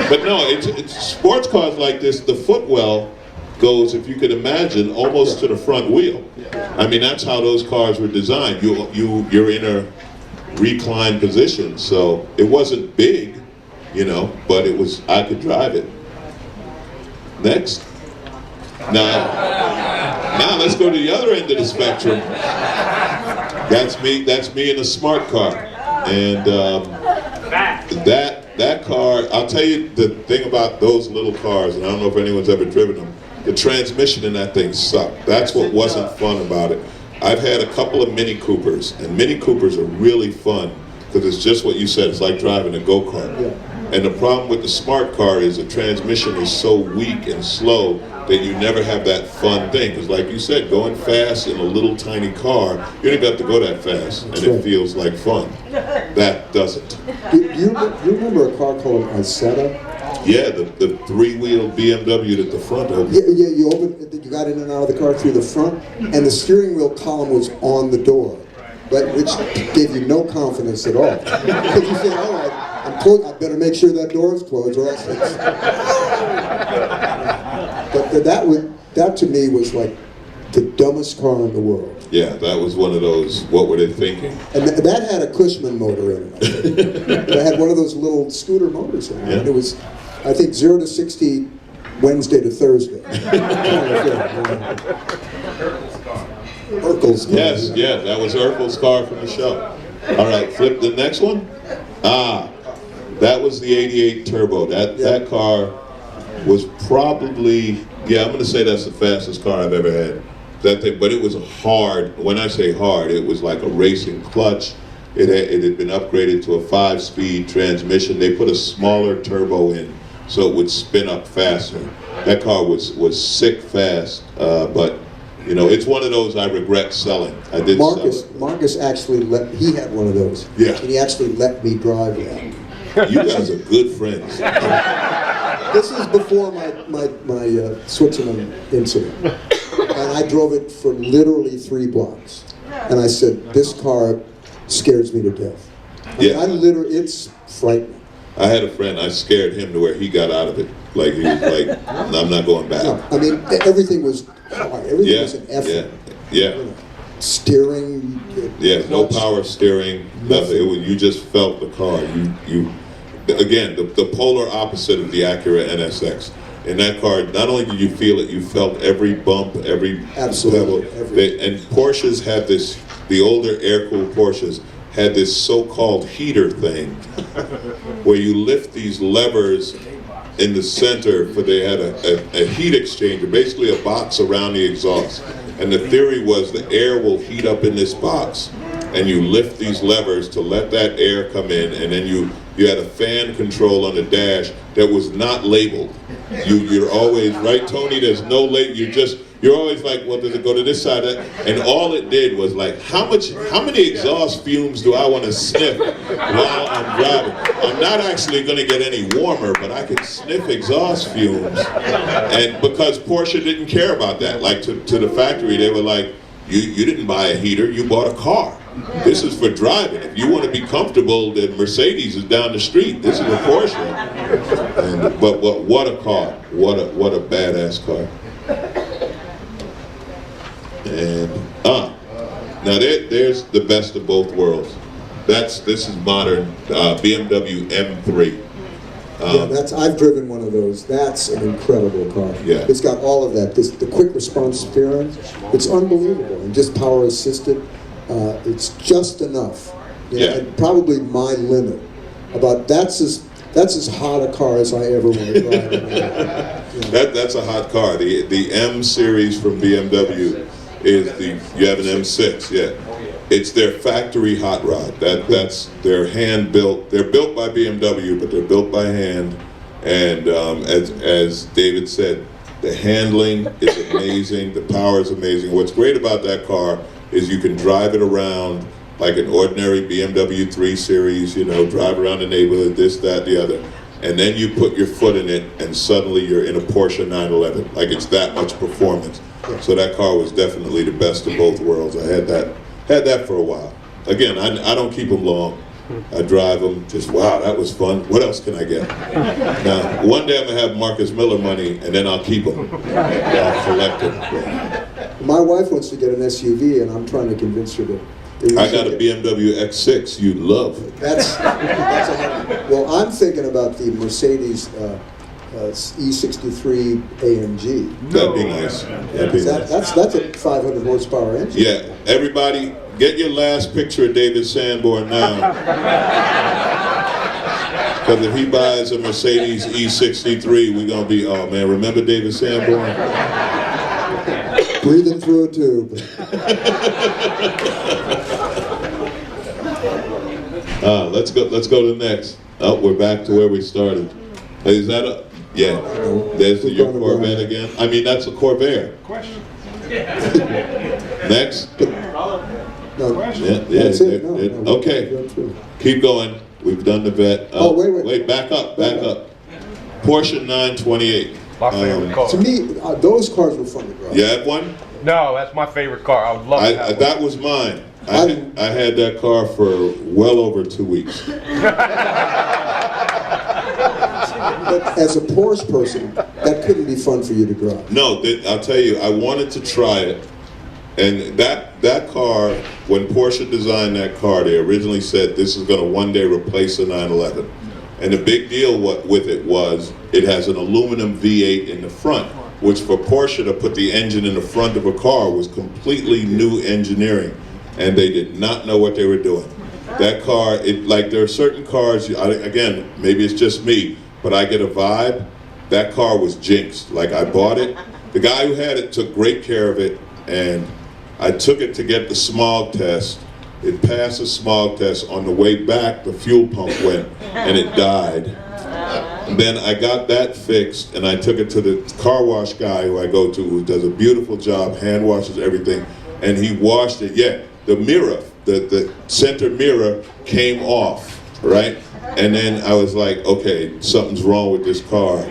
But no, it's sports cars like this. The footwell goes, if you could imagine, almost to the front wheel. I mean, that's how those cars were designed. You're in a reclined position, so it wasn't big, you know, but it was. I could drive it. Next. Now let's go to the other end of the spectrum. That's me in a smart car, and that car. I'll tell you the thing about those little cars, and I don't know if anyone's ever driven them. The transmission in that thing sucked. That's what wasn't fun about it. I've had a couple of Mini Coopers, and Mini Coopers are really fun because it's just what you said. It's like driving a go-kart. Yeah. And the problem with the smart car is the transmission is so weak and slow that you never have that fun thing. Because like you said, going fast in a little tiny car, you don't even have to go that fast, and it feels like fun. That doesn't. Do you remember a car called an Isetta? Yeah, the three-wheel BMW at the front of it. Yeah, you opened, you got in and out of the car through the front, and the steering wheel column was on the door, but which gave you no confidence at all. Because you said, all right, I better make sure that door is closed, or else it's... But that to me was like the dumbest car in the world. Yeah, that was one of those, what were they thinking? And that had a Cushman motor in it. It had one of those little scooter motors in it. Yeah. And it was, I think, 0 to 60 Wednesday to Thursday. Urkel's car. Yes, yeah, that was Urkel's car from the show. All right, flip the next one. That was the 88 Turbo. That car was probably, yeah, I'm going to say that's the fastest car I've ever had. That thing, but it was hard. When I say hard, it was like a racing clutch. It had been upgraded to a 5-speed transmission. They put a smaller turbo in so it would spin up faster. That car was sick fast, but you know, it's one of those I regret selling. I did sell it. Marcus actually he had one of those. Yeah. And he actually let me drive that. You guys are good friends. This is before my Switzerland incident. And I drove it for literally 3 blocks. And I said, this car scares me to death. Yeah. It's frightening. I had a friend, I scared him to where he got out of it. Like, he was like, I'm not going back. No, I mean, everything was hard. Everything was an effort. Yeah. You know, steering. Yeah, no power steering, nothing. You just felt the car. You again, the polar opposite of the Acura NSX. In that car, not only did you feel it, you felt every bump, every Absolutely, pebble. And Porsches had this, the older air-cooled Porsches had this so-called heater thing where you lift these levers in the center, for they had a heat exchanger, basically a box around the exhaust. And the theory was the air will heat up in this box, and you lift these levers to let that air come in, and then you had a fan control on the dash that was not labeled. You're always, right, Tony, there's no label, you're always like, well, does it go to this side? And all it did was like, how many exhaust fumes do I want to sniff while I'm driving? I'm not actually going to get any warmer, but I can sniff exhaust fumes. And because Porsche didn't care about that, like to the factory, they were like, you didn't buy a heater, you bought a car. This is for driving. If you want to be comfortable, the Mercedes is down the street. This is a Porsche. And, but what a car. What a badass car. And now there's the best of both worlds. This is modern BMW M3. I've driven one of those. That's an incredible car. Yeah. It's got all of that. The quick response steering, it's unbelievable. And just power assisted, it's just enough. You know, Yeah. and probably my limit. That's as hot a car as I ever want to drive. You know. That's a hot car. The M series from BMW is you have an M6, yeah. It's their factory hot rod. That's their hand built. They're built by BMW, but they're built by hand. And as David said, the handling is amazing. The power is amazing. What's great about that car is you can drive it around like an ordinary BMW 3 Series. You know, drive around the neighborhood, this, that, the other. And then you put your foot in it, and suddenly you're in a Porsche 911. Like, it's that much performance. So that car was definitely the best of both worlds. I had that for a while. Again, I don't keep them long. I drive them, just wow, that was fun. What else can I get? Now, one day I'm gonna have Marcus Miller money, and then I'll keep them. I'll collect them. My wife wants to get an SUV, and I'm trying to convince her to. I got a BMW X6 you'd love. Well, I'm thinking about the Mercedes E63 AMG. That'd be nice. That'd be nice. That's a 500 horsepower engine. Yeah, everybody, get your last picture of David Sanborn now. Because if he buys a Mercedes E63, we're going to be, oh man, remember David Sanborn? Breathing through a tube. Let's go to the next. Oh, we're back to where we started. Is that a, yeah, there's your Corvette again. I mean, that's a Corvair. Question. Next. No, Yeah, that's it. No, okay, keep going. We've done the vet. Wait, back up. Porsche 928. My favorite car. To me, those cars were fun to drive. You have one? No, that's my favorite car. I would love to have one. That was mine. I had that car for well over 2 weeks. But as a Porsche person, that couldn't be fun for you to drive. No, I'll tell you, I wanted to try it. And that car, when Porsche designed that car, they originally said this is going to one day replace the 911. And the big deal with it was it has an aluminum V8 in the front, which for Porsche to put the engine in the front of a car was completely new engineering. And they did not know what they were doing. That car, like there are certain cars, again, maybe it's just me, but I get a vibe, that car was jinxed. Like I bought it, the guy who had it took great care of it, and I took it to get the smog test. It passed the smog test. On the way back, the fuel pump went, and it died. And then I got that fixed, and I took it to the car wash guy who I go to, who does a beautiful job, hand washes everything, and he washed it. Yeah, the mirror, the center mirror came off, right? And then I was like, okay, something's wrong with this car.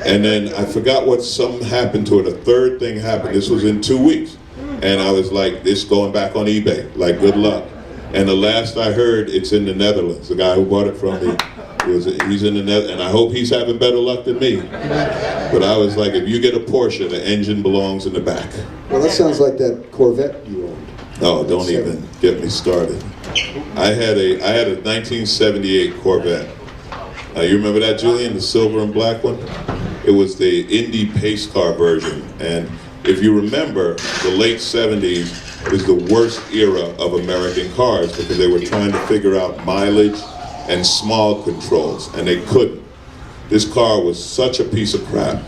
And then I forgot something happened to it. A third thing happened. This was in 2 weeks. And I was like, this going back on eBay, like good luck. And the last I heard, it's in the Netherlands. The guy who bought it from me, he's in the Netherlands, and I hope he's having better luck than me. But I was like, if you get a Porsche, the engine belongs in the back. Well, that sounds like that Corvette you owned. Oh, don't even get me started. I had a 1978 Corvette. You remember that, Julian, the silver and black one? It was the Indy pace car version, and if you remember, the late 70s was the worst era of American cars because they were trying to figure out mileage and smog controls, and they couldn't. This car was such a piece of crap.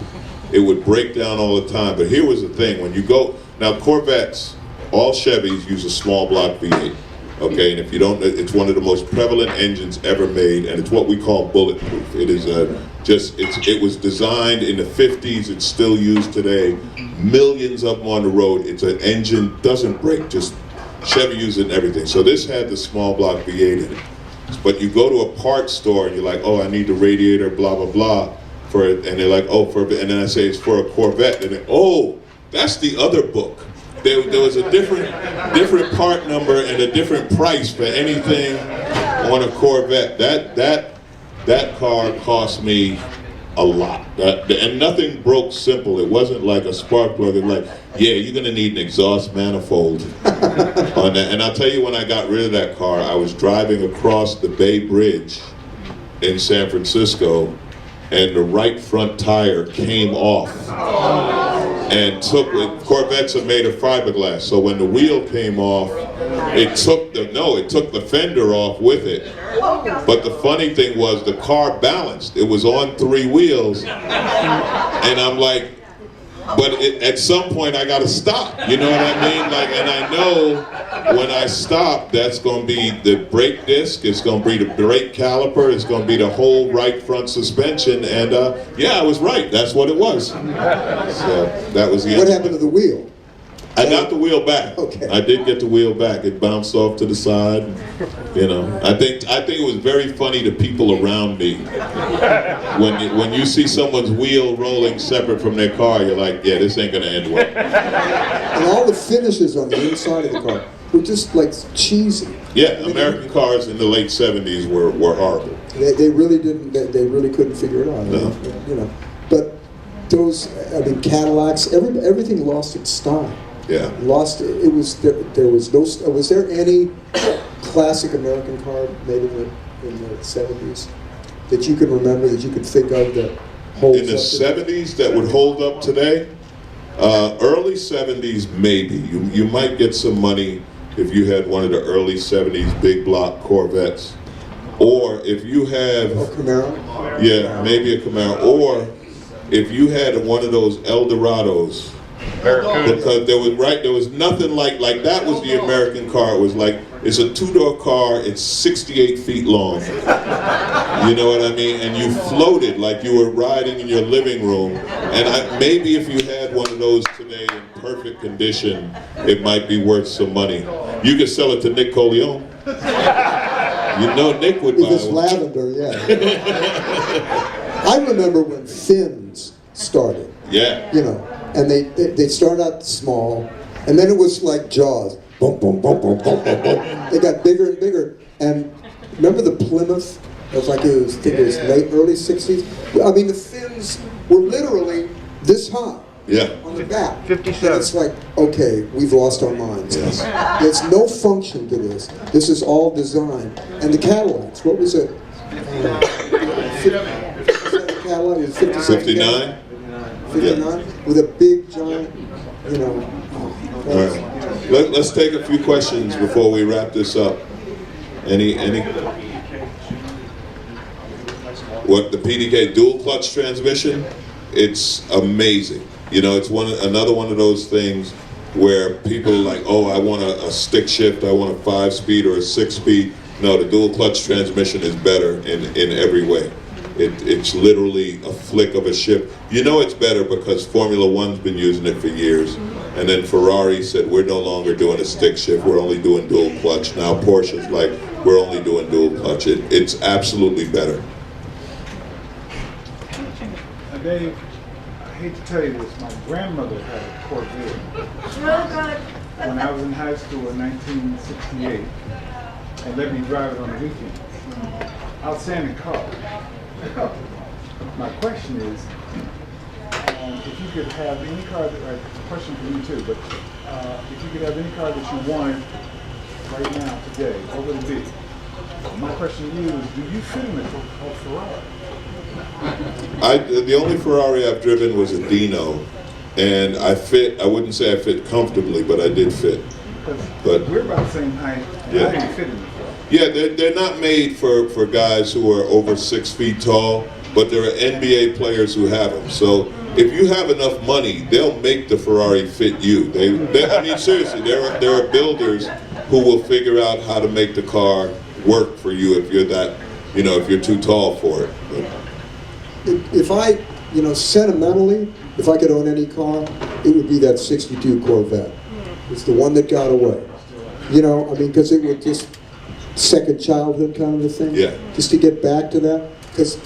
It would break down all the time, but here was the thing, when you go, now Corvettes, all Chevys use a small block V8, okay, and if you don't, it's one of the most prevalent engines ever made, and it's what we call bulletproof. It is it was designed in the 50s, it's still used today, millions of them on the road. It's an engine, doesn't break, just Chevy uses it and everything. So this had the small block V8 in it. But you go to a parts store and you're like, oh, I need the radiator, blah, blah, blah, for it, and they're like, oh, and then I say it's for a Corvette, and they, oh, that's the other book. There was a different part number and a different price for anything on a Corvette. That car cost me a lot. And nothing broke simple. It wasn't like a spark plug. It was like, yeah, you're gonna need an exhaust manifold on that. And I'll tell you, when I got rid of that car, I was driving across the Bay Bridge in San Francisco, and the right front tire came off. And Corvettes are made of fiberglass, so when the wheel came off, it took the fender off with it. But the funny thing was, the car balanced. It was on 3 wheels, and I'm like, but at some point I gotta stop, you know what I mean? Like, and I know when I stop, that's gonna be the brake disc, it's gonna be the brake caliper, it's gonna be the whole right front suspension, and yeah, I was right, that's what it was. So that was the What happened to the wheel? I got the wheel back. Okay. I did get the wheel back. It bounced off to the side. You know, I think it was very funny to people around me. When you see someone's wheel rolling separate from their car, you're like, yeah, this ain't gonna end well. And all the finishes on the inside of the car were just like cheesy. Yeah, American cars in the late '70s were horrible. They really didn't. They really couldn't figure it out. No. You know, but those, I mean, Cadillacs, everything lost its style. Yeah. Lost. It was there was no. Was there any classic American car made in the '70s that you can remember, that you could think of, that holds In the up '70s that would hold up today? Early '70s, maybe. You might get some money if you had one of the early '70s big block Corvettes, or if you have, Camaro? yeah, maybe a Camaro, or if you had one of those Eldorados. Because there was nothing like that was the American car. It was like, it's a two-door car, it's 68 feet long. You know what I mean? And you floated like you were riding in your living room. And maybe if you had one of those today in perfect condition, it might be worth some money. You could sell it to Nick Coleon. You know Nick would buy If it's one. lavender, yeah. I remember when Fins started. Yeah. You know, and they started out small, and then it was like Jaws. Boom, boom, boom, boom, boom, boom, boom. They got bigger and bigger. And remember the Plymouth? It was like I think it was early '60s. I mean, the fins were literally this high. Yeah. On the back. 57. And it's like, okay, we've lost our minds. Yes. There's no function to this. This is all design. And the Cadillacs, what was it? 57 Cadillac, it was 59? 59? With a big giant, you know. All right. Let's take a few questions before we wrap this up. Any? What, the PDK dual clutch transmission? It's amazing. You know, it's another one of those things where people are like, oh, I want a stick shift, I want a 5-speed or a 6-speed. No, the dual clutch transmission is better in every way. It's literally a flick of a shift. You know it's better because Formula One's been using it for years. And then Ferrari said, we're no longer doing a stick shift, we're only doing dual clutch. Now Porsche's like, we're only doing dual clutch. It's absolutely better. Dave, I hate to tell you this, my grandmother had a Corvette when I was in high school in 1968, and let me drive it on the weekend. Outstanding car. My question is, if you could have any car, question for you too, but if you could have any car that you wanted right now, today, what would it be? My question to you is, do you fit in a Ferrari? The only Ferrari I've driven was a Dino, and I wouldn't say I fit comfortably, but I did fit. But we're about the same height, and yeah. I didn't fit in the car. Yeah, they're not made for guys who are over 6 feet tall, but there are NBA players who have them. So if you have enough money, they'll make the Ferrari fit you. I mean, seriously, there are builders who will figure out how to make the car work for you if you're that, if you're too tall for it. But, if I, sentimentally, if I could own any car, it would be that '62 Corvette. It's the one that got away. Because it was just second childhood kind of a thing. Yeah. Just to get back to that. Because,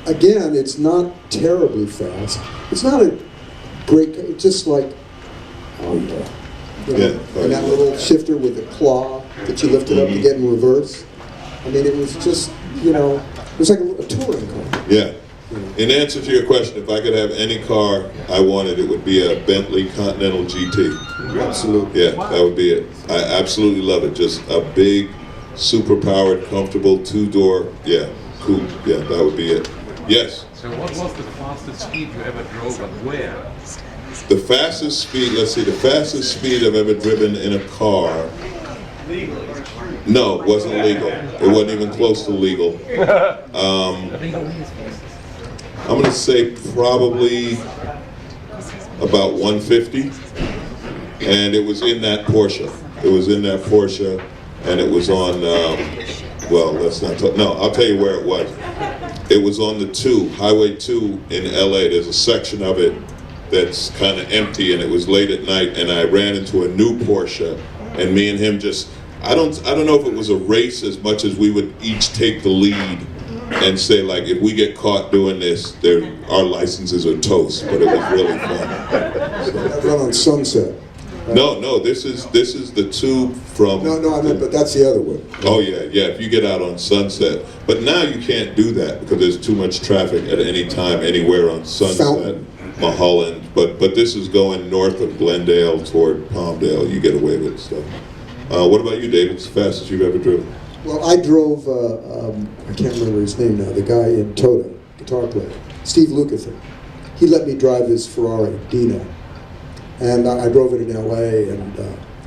again, it's not terribly fast. It's not a great, it's just like, oh yeah. And that little shifter with the claw that you lifted up to get in reverse. I mean, it was just, it was like a touring car. Yeah. In answer to your question, if I could have any car I wanted, it would be a Bentley Continental GT. Absolutely. Yeah, that would be it. I absolutely love it. Just a big, super-powered, comfortable, two-door, coupe. Yeah, that would be it. Yes? So what was the fastest speed you ever drove and where? The fastest speed, let's see, the fastest speed I've ever driven in a car. No, it wasn't legal. It wasn't even close to legal. I'm going to say probably about 150, and it was in that Porsche. It was in that Porsche, and it was on, well, let's not talk, no, I'll tell you where it was. It was on the Highway 2 in LA. There's a section of it that's kind of empty, and it was late at night, and I ran into a new Porsche, and me and him just, I don't know if it was a race as much as we would each take the lead and say, like, if we get caught doing this, our licenses are toast. But it was really fun. That run on Sunset. Right? No, this is the tube from. No, I meant, but that's the other one. Oh yeah. If you get out on Sunset, but now you can't do that because there's too much traffic at any time, anywhere on Sunset, Fountain. Mulholland. But this is going north of Glendale toward Palmdale. You get away with stuff. What about you, David? It's the fastest you've ever driven? Well, I drove, I can't remember his name now, the guy in Toto, guitar player, Steve Lukather. He let me drive his Ferrari, Dino. And I drove it in LA, and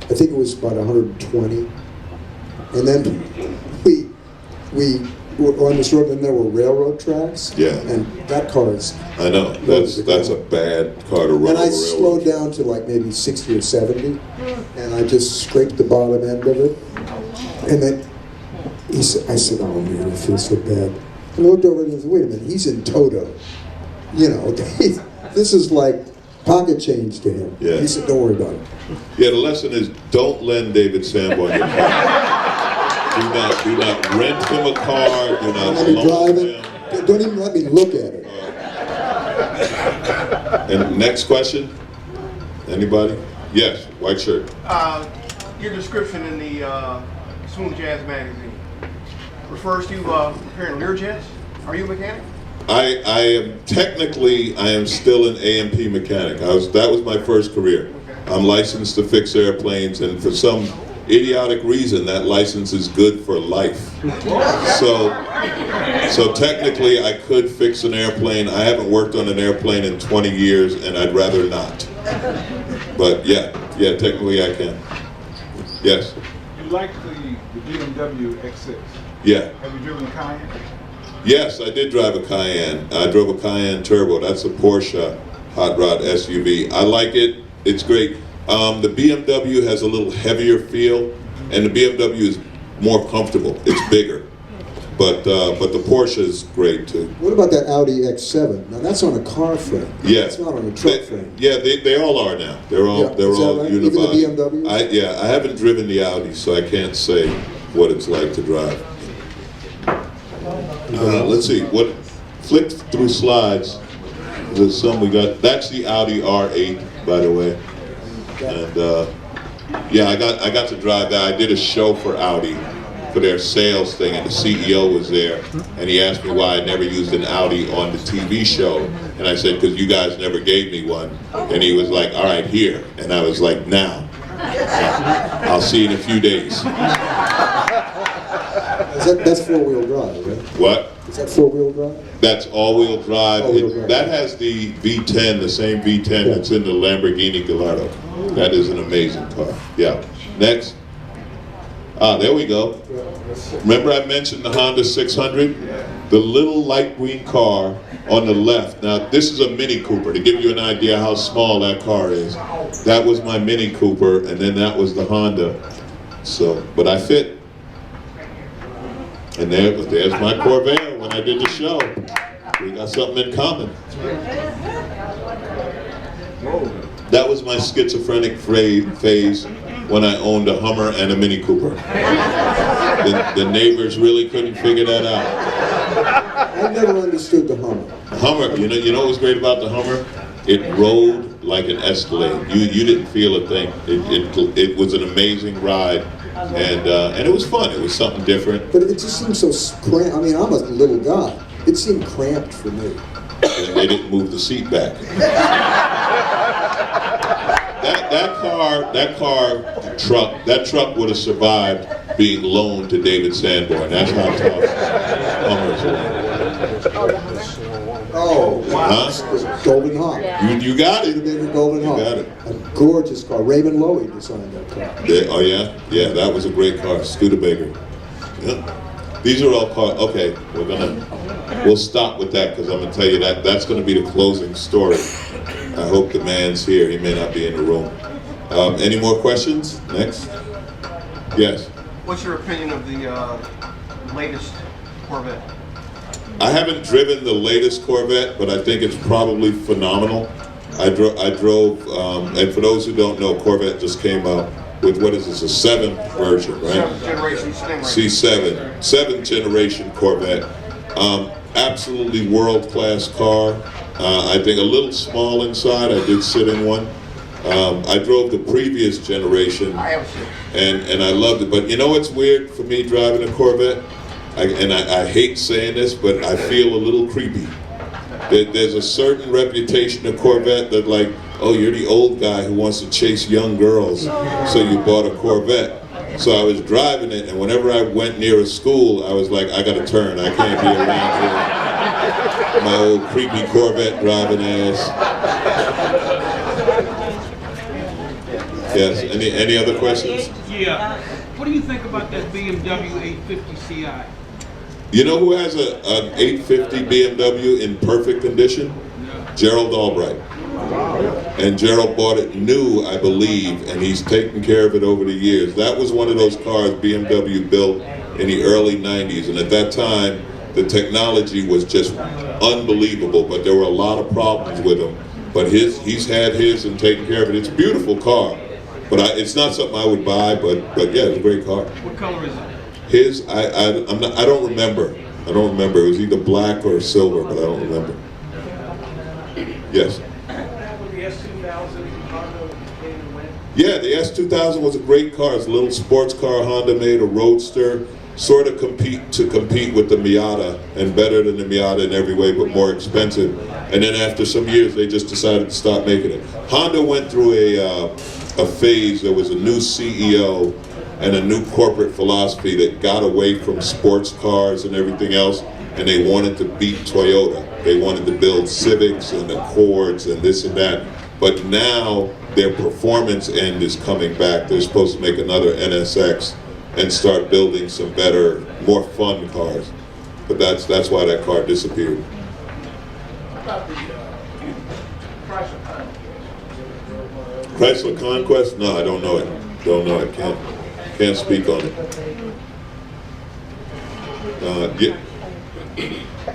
I think it was about 120. And then we were on this road, and there were railroad tracks. Yeah. And that car is... I know, that's a bad car to run. And I over slowed railroad. down to like maybe 60 or 70, and I just scraped the bottom end of it. And then I said, oh man, I feel so bad. And I looked over and I said, wait a minute, he's in Toto. You know, this is like pocket change to him. Yeah. He said, don't worry about it. Yeah, the lesson is don't lend David Sanborn your car. do not rent him a car. Do not Let me drive loan it. him. Don't even let me look at it. And next question? Anybody? Yes, white shirt. Your description in the Swing Jazz magazine refers to repairing Learjets. Are you a mechanic? I am still an A&P mechanic. That was my first career. Okay. I'm licensed to fix airplanes, and for some idiotic reason, that license is good for life. So technically, I could fix an airplane. I haven't worked on an airplane in 20 years, and I'd rather not. But yeah, technically I can. Yes. You like the BMW X6? Yeah. Have you driven a Cayenne? Yes, I did drive a Cayenne. I drove a Cayenne Turbo. That's a Porsche hot rod SUV. I like it. It's great. The BMW has a little heavier feel, and the BMW is more comfortable. It's bigger. But the Porsche is great too. What about that Audi X7? Now that's on a car frame. Yeah. It's not on a truck frame. Yeah, they all are now. They're all Yeah, is that right? Even the unibody. BMWs? I haven't driven the Audi, so I can't say what it's like to drive. Let's see. Flick through slides. There's some we got. That's the Audi R8, by the way. And yeah, I got to drive that. I did a show for Audi for their sales thing, and the CEO was there, and he asked me why I never used an Audi on the TV show, and I said, because you guys never gave me one, and he was like, all right, here, and I was like, now. I'll see you in a few days. That's four-wheel drive, right? What? Is that four-wheel drive? That's all-wheel drive. All-wheel drive. That has the V10, the same V10 that's in the Lamborghini Gallardo. That is an amazing car. Yeah. Next. There we go. Remember I mentioned the Honda 600? The little light green car on the left. Now this is a Mini Cooper, to give you an idea how small that car is. That was my Mini Cooper, and then that was the Honda. So, but I fit. And there's my Corvair when I did the show. We got something in common. That was my schizophrenic phase when I owned a Hummer and a Mini Cooper. The neighbors really couldn't figure that out. I never understood the Hummer. Hummer, you know what was great about the Hummer? It rode like an Escalade. You didn't feel a thing. It was an amazing ride, and it was fun. It was something different. But it just seemed so cramped. I mean, I'm a little guy. It seemed cramped for me. And they didn't move the seat back. That truck would have survived being loaned to David Sanborn. That's how tough Hummers were. Oh, wow. Huh? Golden Hawk. You got it. The Golden Hawk. You got it. A gorgeous car. Raymond Loewy designed that car. Oh yeah? Yeah, that was a great car. Studebaker. Yeah. These are all cars. Okay, we'll stop with that because I'm going to tell you that's going to be the closing story. I hope the man's here. He may not be in the room. Any more questions? Next. Yes. What's your opinion of the latest Corvette? I haven't driven the latest Corvette, but I think it's probably phenomenal. I drove, and for those who don't know, Corvette just came out with, what is this, a 7th version, right? 7th generation Stingray. C7, 7th generation Corvette. Absolutely world-class car. I think a little small inside. I did sit in one. I drove the previous generation, and I loved it. But you know what's weird for me driving a Corvette? I hate saying this, but I feel a little creepy. There's a certain reputation of Corvette that, like, oh, you're the old guy who wants to chase young girls, so you bought a Corvette. So I was driving it, and whenever I went near a school, I was like, I gotta turn. I can't be around here. My old creepy Corvette driving ass. Yes. Any other questions? Yeah. What do you think about that BMW 850 Ci? You know who has an 850 BMW in perfect condition? Gerald Albright. And Gerald bought it new, I believe, and he's taken care of it over the years. That was one of those cars BMW built in the early 90s, and at that time, the technology was just unbelievable, but there were a lot of problems with him. But he's had his and taken care of it. It's a beautiful car, but it's not something I would buy, but yeah, it's a great car. What color is it? His, I don't remember. I don't remember. It was either black or silver, but I don't remember. Yes. The S2000 Honda came and went. Yeah, the S2000 was a great car. It's a little sports car Honda made, a roadster, sort of compete with the Miata, and better than the Miata in every way, but more expensive. And then after some years, they just decided to stop making it. Honda went through a phase. There was a new CEO and a new corporate philosophy that got away from sports cars and everything else, and they wanted to beat Toyota. They wanted to build Civics and Accords and this and that. But now their performance end is coming back. They're supposed to make another NSX and start building some better, more fun cars. But that's why that car disappeared. About the Chrysler Chrysler Conquest? No, I don't know it. Don't know it. Can't speak on it. Yeah.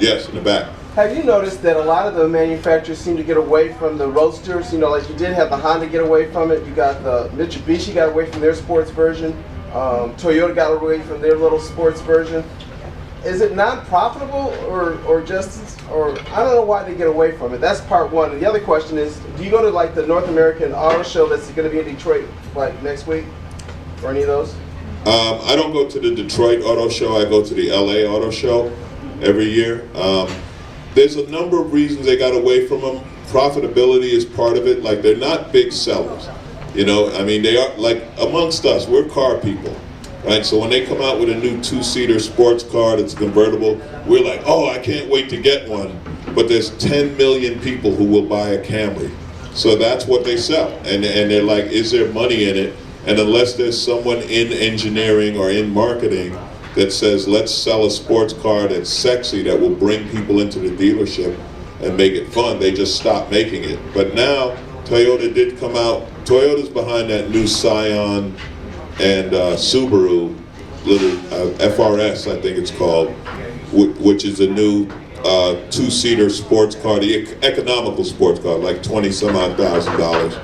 Yes, in the back. Have you noticed that a lot of the manufacturers seem to get away from the roadsters? You know, like you did have the Honda get away from it. You got the Mitsubishi got away from their sports version. Toyota got away from their little sports version. Is it not profitable or just, or I don't know why they get away from it. That's part one. And the other question is, do you go to like the North American Auto Show that's going to be in Detroit like next week? Or any of those? I don't go to the Detroit Auto Show. I go to the LA Auto Show every year. There's a number of reasons they got away from them. Profitability is part of it. Like, they're not big sellers. You know, I mean, they are, like, amongst us, we're car people, right? So when they come out with a new 2-seater sports car that's convertible, we're like, oh, I can't wait to get one. But there's 10 million people who will buy a Camry. So that's what they sell. And they're like, is there money in it? And unless there's someone in engineering or in marketing that says, let's sell a sports car that's sexy, that will bring people into the dealership and make it fun, they just stop making it. But now, Toyota did come out. Toyota's behind that new Scion and Subaru, little FRS, I think it's called, which is a new 2-seater sports car, the economical sports car, like $20-some-odd thousand.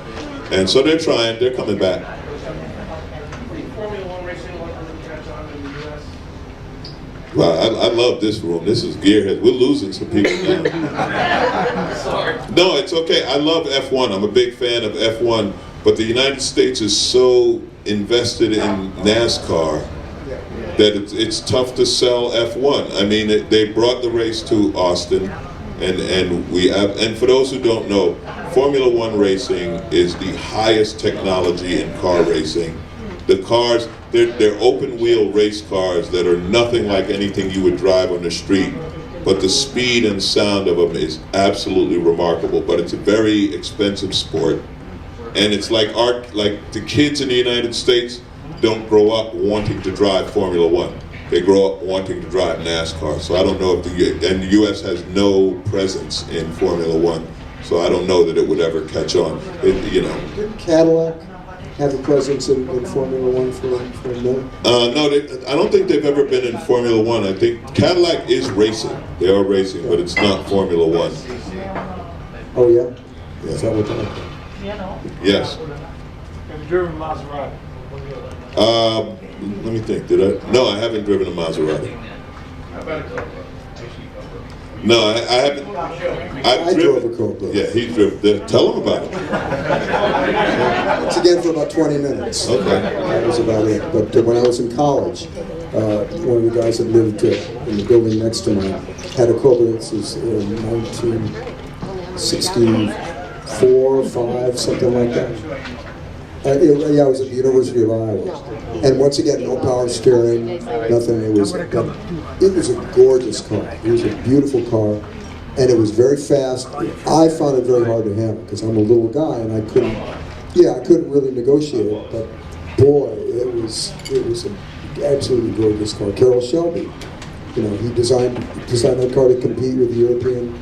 And so they're coming back. Well, I love this room. This is gearhead. We're losing some people now. Sorry. No, it's okay. I love F1. I'm a big fan of F1. But the United States is so invested in NASCAR that it's tough to sell F1. I mean, they brought the race to Austin, and for those who don't know, Formula One racing is the highest technology in car racing. The cars, they're open wheel race cars that are nothing like anything you would drive on the street, but the speed and sound of them is absolutely remarkable. But it's a very expensive sport, and it's like the kids in the United States don't grow up wanting to drive Formula One. They grow up wanting to drive NASCAR. So I don't know if the U.S. has no presence in Formula One, so I don't know that it would ever catch on. Didn't Cadillac have a presence in Formula One for a minute? No, I don't think they've ever been in Formula One. I think Cadillac is racing. They are racing, but it's not Formula One. Oh, yeah? Is that what they're? Yes. Have you driven Maserati? Let me think. Did I? No, I haven't driven a Maserati. No, I haven't. I drove a Cobra. Yeah, he drove. Tell him about it. Once again, for about 20 minutes. Okay. That was about it. But when I was in college, one of the guys that lived in the building next to mine had a Cobra. This was in 1964, 5, something like that. Yeah, it was at the University of Iowa. And once again, no power steering, nothing. It was a gorgeous car. It was a beautiful car, and it was very fast. I found it very hard to handle because I'm a little guy and I couldn't really negotiate it. But boy, it was an absolutely gorgeous car. Carroll Shelby, he designed that car to compete with the European.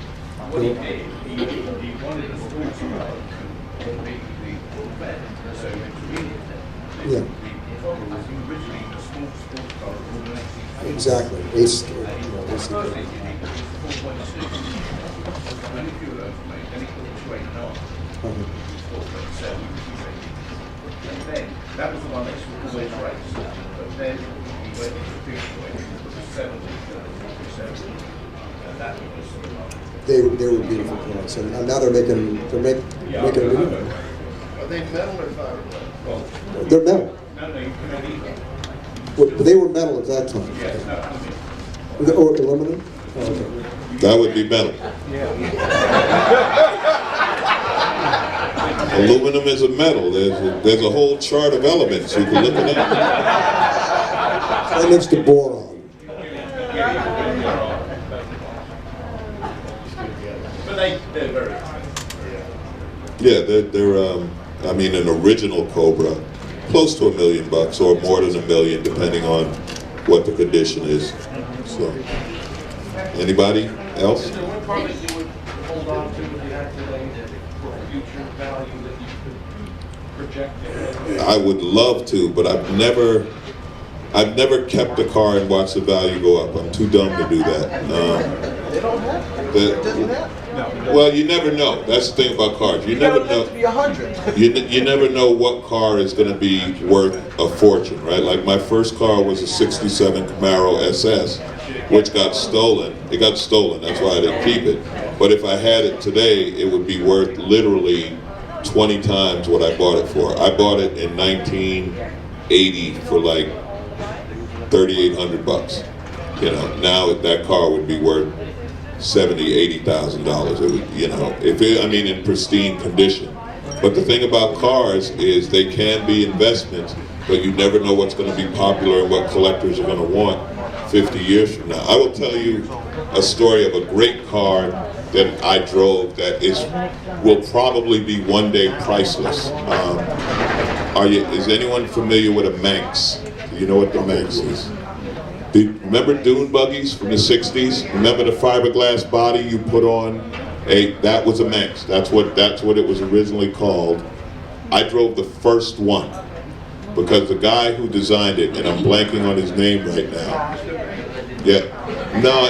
Yeah. Exactly. Ace. That was the one that always raced. But then he went into the big boy, it was 70, and that was They were beautiful cars, and now they're making a new one. Are they metal or fiberglass? They're metal. No, you couldn't either. But they were metal at that time. Yes, no. Or aluminum? Oh, okay. That would be metal. Aluminum is a metal. There's a whole chart of elements. You can look it up. That makes the boron. But they're very expensive. Yeah, they're I mean, an original Cobra, close to $1 million or more than $1 million, depending on what the condition is. So, anybody else? What car that you would hold on to if you had today for future value that you could project? I would love to, but I've never kept a car and watched the value go up. I'm too dumb to do that. They don't have to. It doesn't have. Well, you never know. That's the thing about cars. You never know. To be 100. You never know what car is going to be worth a fortune, right? Like my first car was a '67 Camaro SS, which got stolen. It got stolen. That's why I didn't keep it. But if I had it today, it would be worth literally 20 times what I bought it for. I bought it in 1980 for like $3,800. Now that car would be worth $70,000, $80,000. In pristine condition. But the thing about cars is they can be investments, but you never know what's going to be popular and what collectors are going to want 50 years from now. I will tell you a story of a great car that I drove that will probably be one day priceless. Is anyone familiar with a Manx? Do you know what the Manx is? Remember dune buggies from the 60s? Remember the fiberglass body you put on? That was a Manx. That's what it was originally called. I drove the first one because the guy who designed it, and I'm blanking on his name right now. Yeah, no,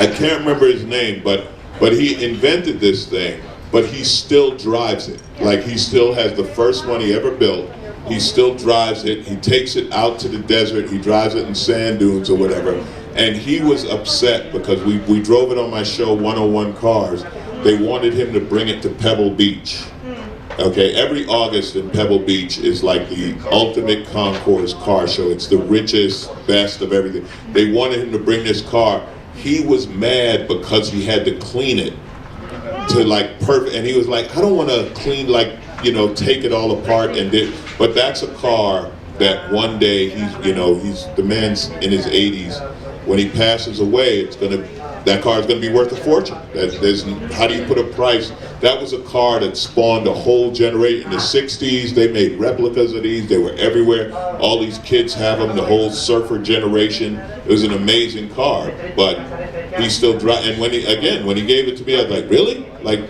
I can't remember his name, but he invented this thing, but he still drives it. Like he still has the first one he ever built. He still drives it. He takes it out to the desert. He drives it in sand dunes or whatever. And he was upset because we drove it on my show 101 Cars. They wanted him to bring it to Pebble Beach. Okay, every August in Pebble Beach is like the ultimate concourse car show. It's the richest, best of everything. They wanted him to bring this car. He was mad because he had to clean it to like perfect. And he was like, I don't want to clean take it all apart but that's a car that one day he's the man's in his 80s. When he passes away, that car is gonna be worth a fortune. How do you put a price? That was a car that spawned a whole generation. In the 60s, they made replicas of these. They were everywhere. All these kids have them. The whole surfer generation. It was an amazing car, but he still drives. And when he gave it to me, I was like, really? Like,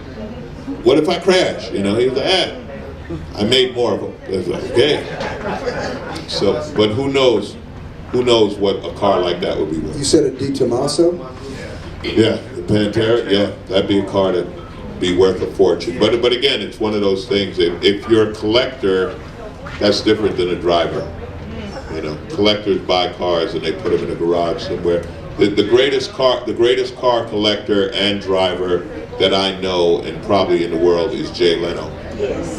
what if I crash? He was like, I made more of them. I was like, okay. So, but who knows what a car like that would be worth. You said a Di Tommaso? Yeah, the Pantera, yeah, that'd be a car that be worth a fortune. But again, it's one of those things. If you're a collector, that's different than a driver. You know, collectors buy cars and they put them in a garage somewhere. The greatest car collector and driver that I know and probably in the world is Jay Leno.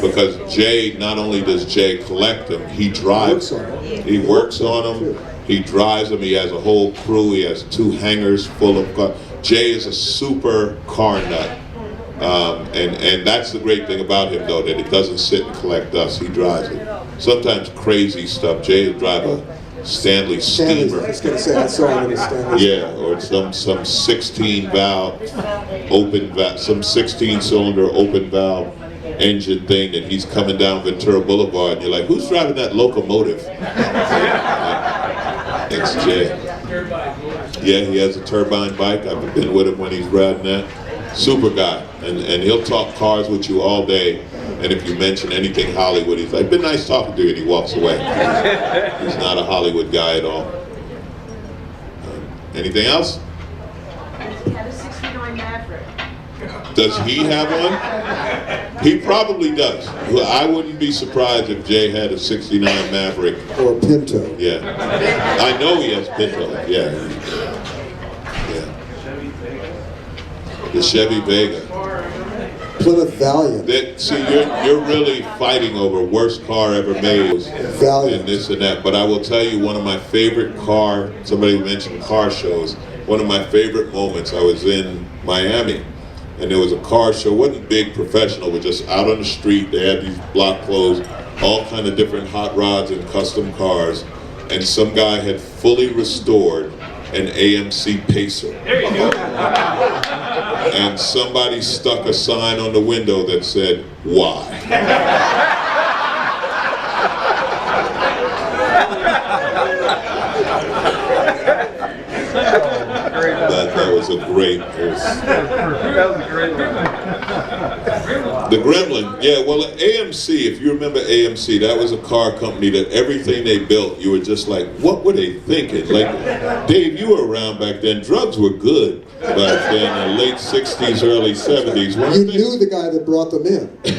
Because Jay, not only does Jay collect them, he drives them. He works on them. He drives them. He has a whole crew. He has 2 hangars full of cars. Jay is a super car nut. And that's the great thing about him, though, that he doesn't sit and collect dust. He drives it. Sometimes crazy stuff. Jay will drive a Stanley Steamer. I was going to say, I saw him in a Stanley. Yeah, or some 16 valve open valve, some 16-cylinder open valve engine thing that he's coming down Ventura Boulevard, and you're like, who's driving that locomotive? It's Jay. Yeah, he has a turbine bike. I've been with him when he's riding that. Super guy, and he'll talk cars with you all day. And if you mention anything Hollywood, he's like, been nice talking to you, and he walks away. He's not a Hollywood guy at all. Anything else? He had a 69 Maverick. Does he have one? He probably does. Well, I wouldn't be surprised if Jay had a 69 Maverick. Or a Pinto. Yeah. I know he has Pinto. Yeah. Yeah. The Chevy Vega. Plymouth Valiant. See, you're really fighting over worst car ever made Valiant. and this and that. But I will tell you, one of my favorite somebody mentioned car shows. One of my favorite moments, I was in Miami, and there was a car show. It wasn't big professional, it was just out on the street. They had these block clothes, all kind of different hot rods and custom cars. And some guy had fully restored an AMC Pacer. There you go. And somebody stuck a sign on the window that said, why? That was a great. That was a great one. The Gremlin, yeah, well, AMC, if you remember AMC, that was a car company that everything they built, you were just like, what were they thinking? Like, Dave, you were around back then. Drugs were good back then, in the late 60s, early 70s. You knew the guy that brought them in. You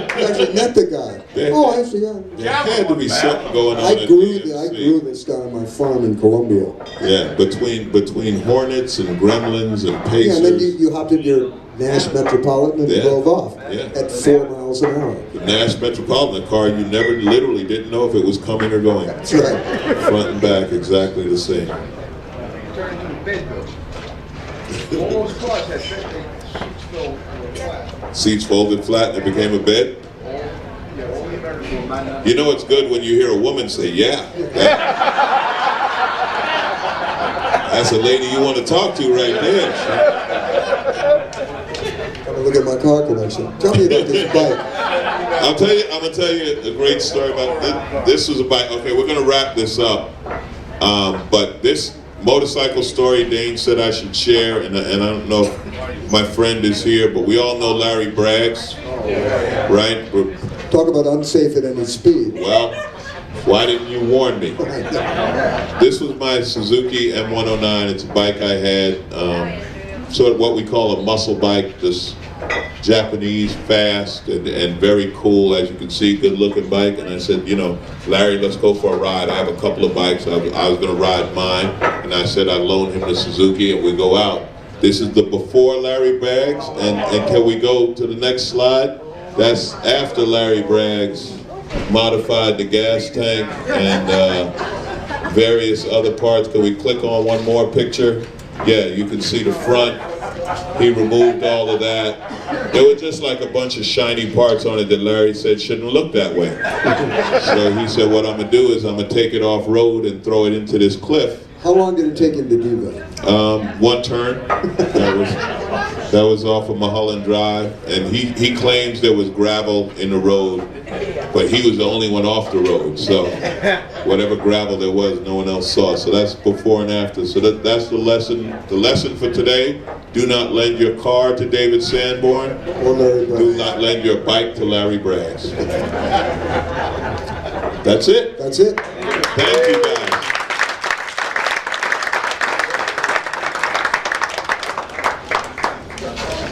actually met the guy. There had to be something going on. I grew this guy on my farm in Colombia. Yeah, between Hornets and Gremlins and Pacers. Yeah, and then you hopped in your Nash Metropolitan and drove off at 4 miles an hour. The Nash Metropolitan, a car you literally didn't know if it was coming or going. That's right. Front and back, exactly the same. You turn into a bed building. All those cars had seats folded flat. Seats folded flat and it became a bed? All the Americans were lined up. You know it's good when you hear a woman say, yeah. That's a lady you want to talk to right there. Come and look at my car collection. Tell me about this bike. I'm gonna tell you a great story about this. Was a bike. Okay, we're gonna wrap this up. But this motorcycle story Dane said I should share, and I don't know if my friend is here, but we all know Larry Braggs, right? Talk about unsafe at any speed. Well, why didn't you warn me? This was my Suzuki M109. It's a bike I had, sort of what we call a muscle bike, just Japanese, fast, and very cool, as you can see, good looking bike. And I said, you know, Larry, let's go for a ride. I have a couple of bikes. I was going to ride mine, and I said I'd loan him the Suzuki, and we go out. This is the before Larry Braggs, and can we go to the next slide? That's after Larry Braggs modified the gas tank and various other parts. Can we click on one more picture? Yeah, you can see the front. He removed all of that. There was just like a bunch of shiny parts on it that Larry said shouldn't look that way. So he said, what I'm gonna do is I'm gonna take it off road and throw it into this cliff. How long did it take him to do that? One turn. That was off of Mulholland Drive, and he claims there was gravel in the road, but he was the only one off the road. So whatever gravel there was, no one else saw. So that's before and after. So that's the lesson. The lesson for today: do not lend your car to David Sanborn, or Larry Braggs. Do not lend your bike to Larry Braggs. That's it. That's it. Thank you, guys.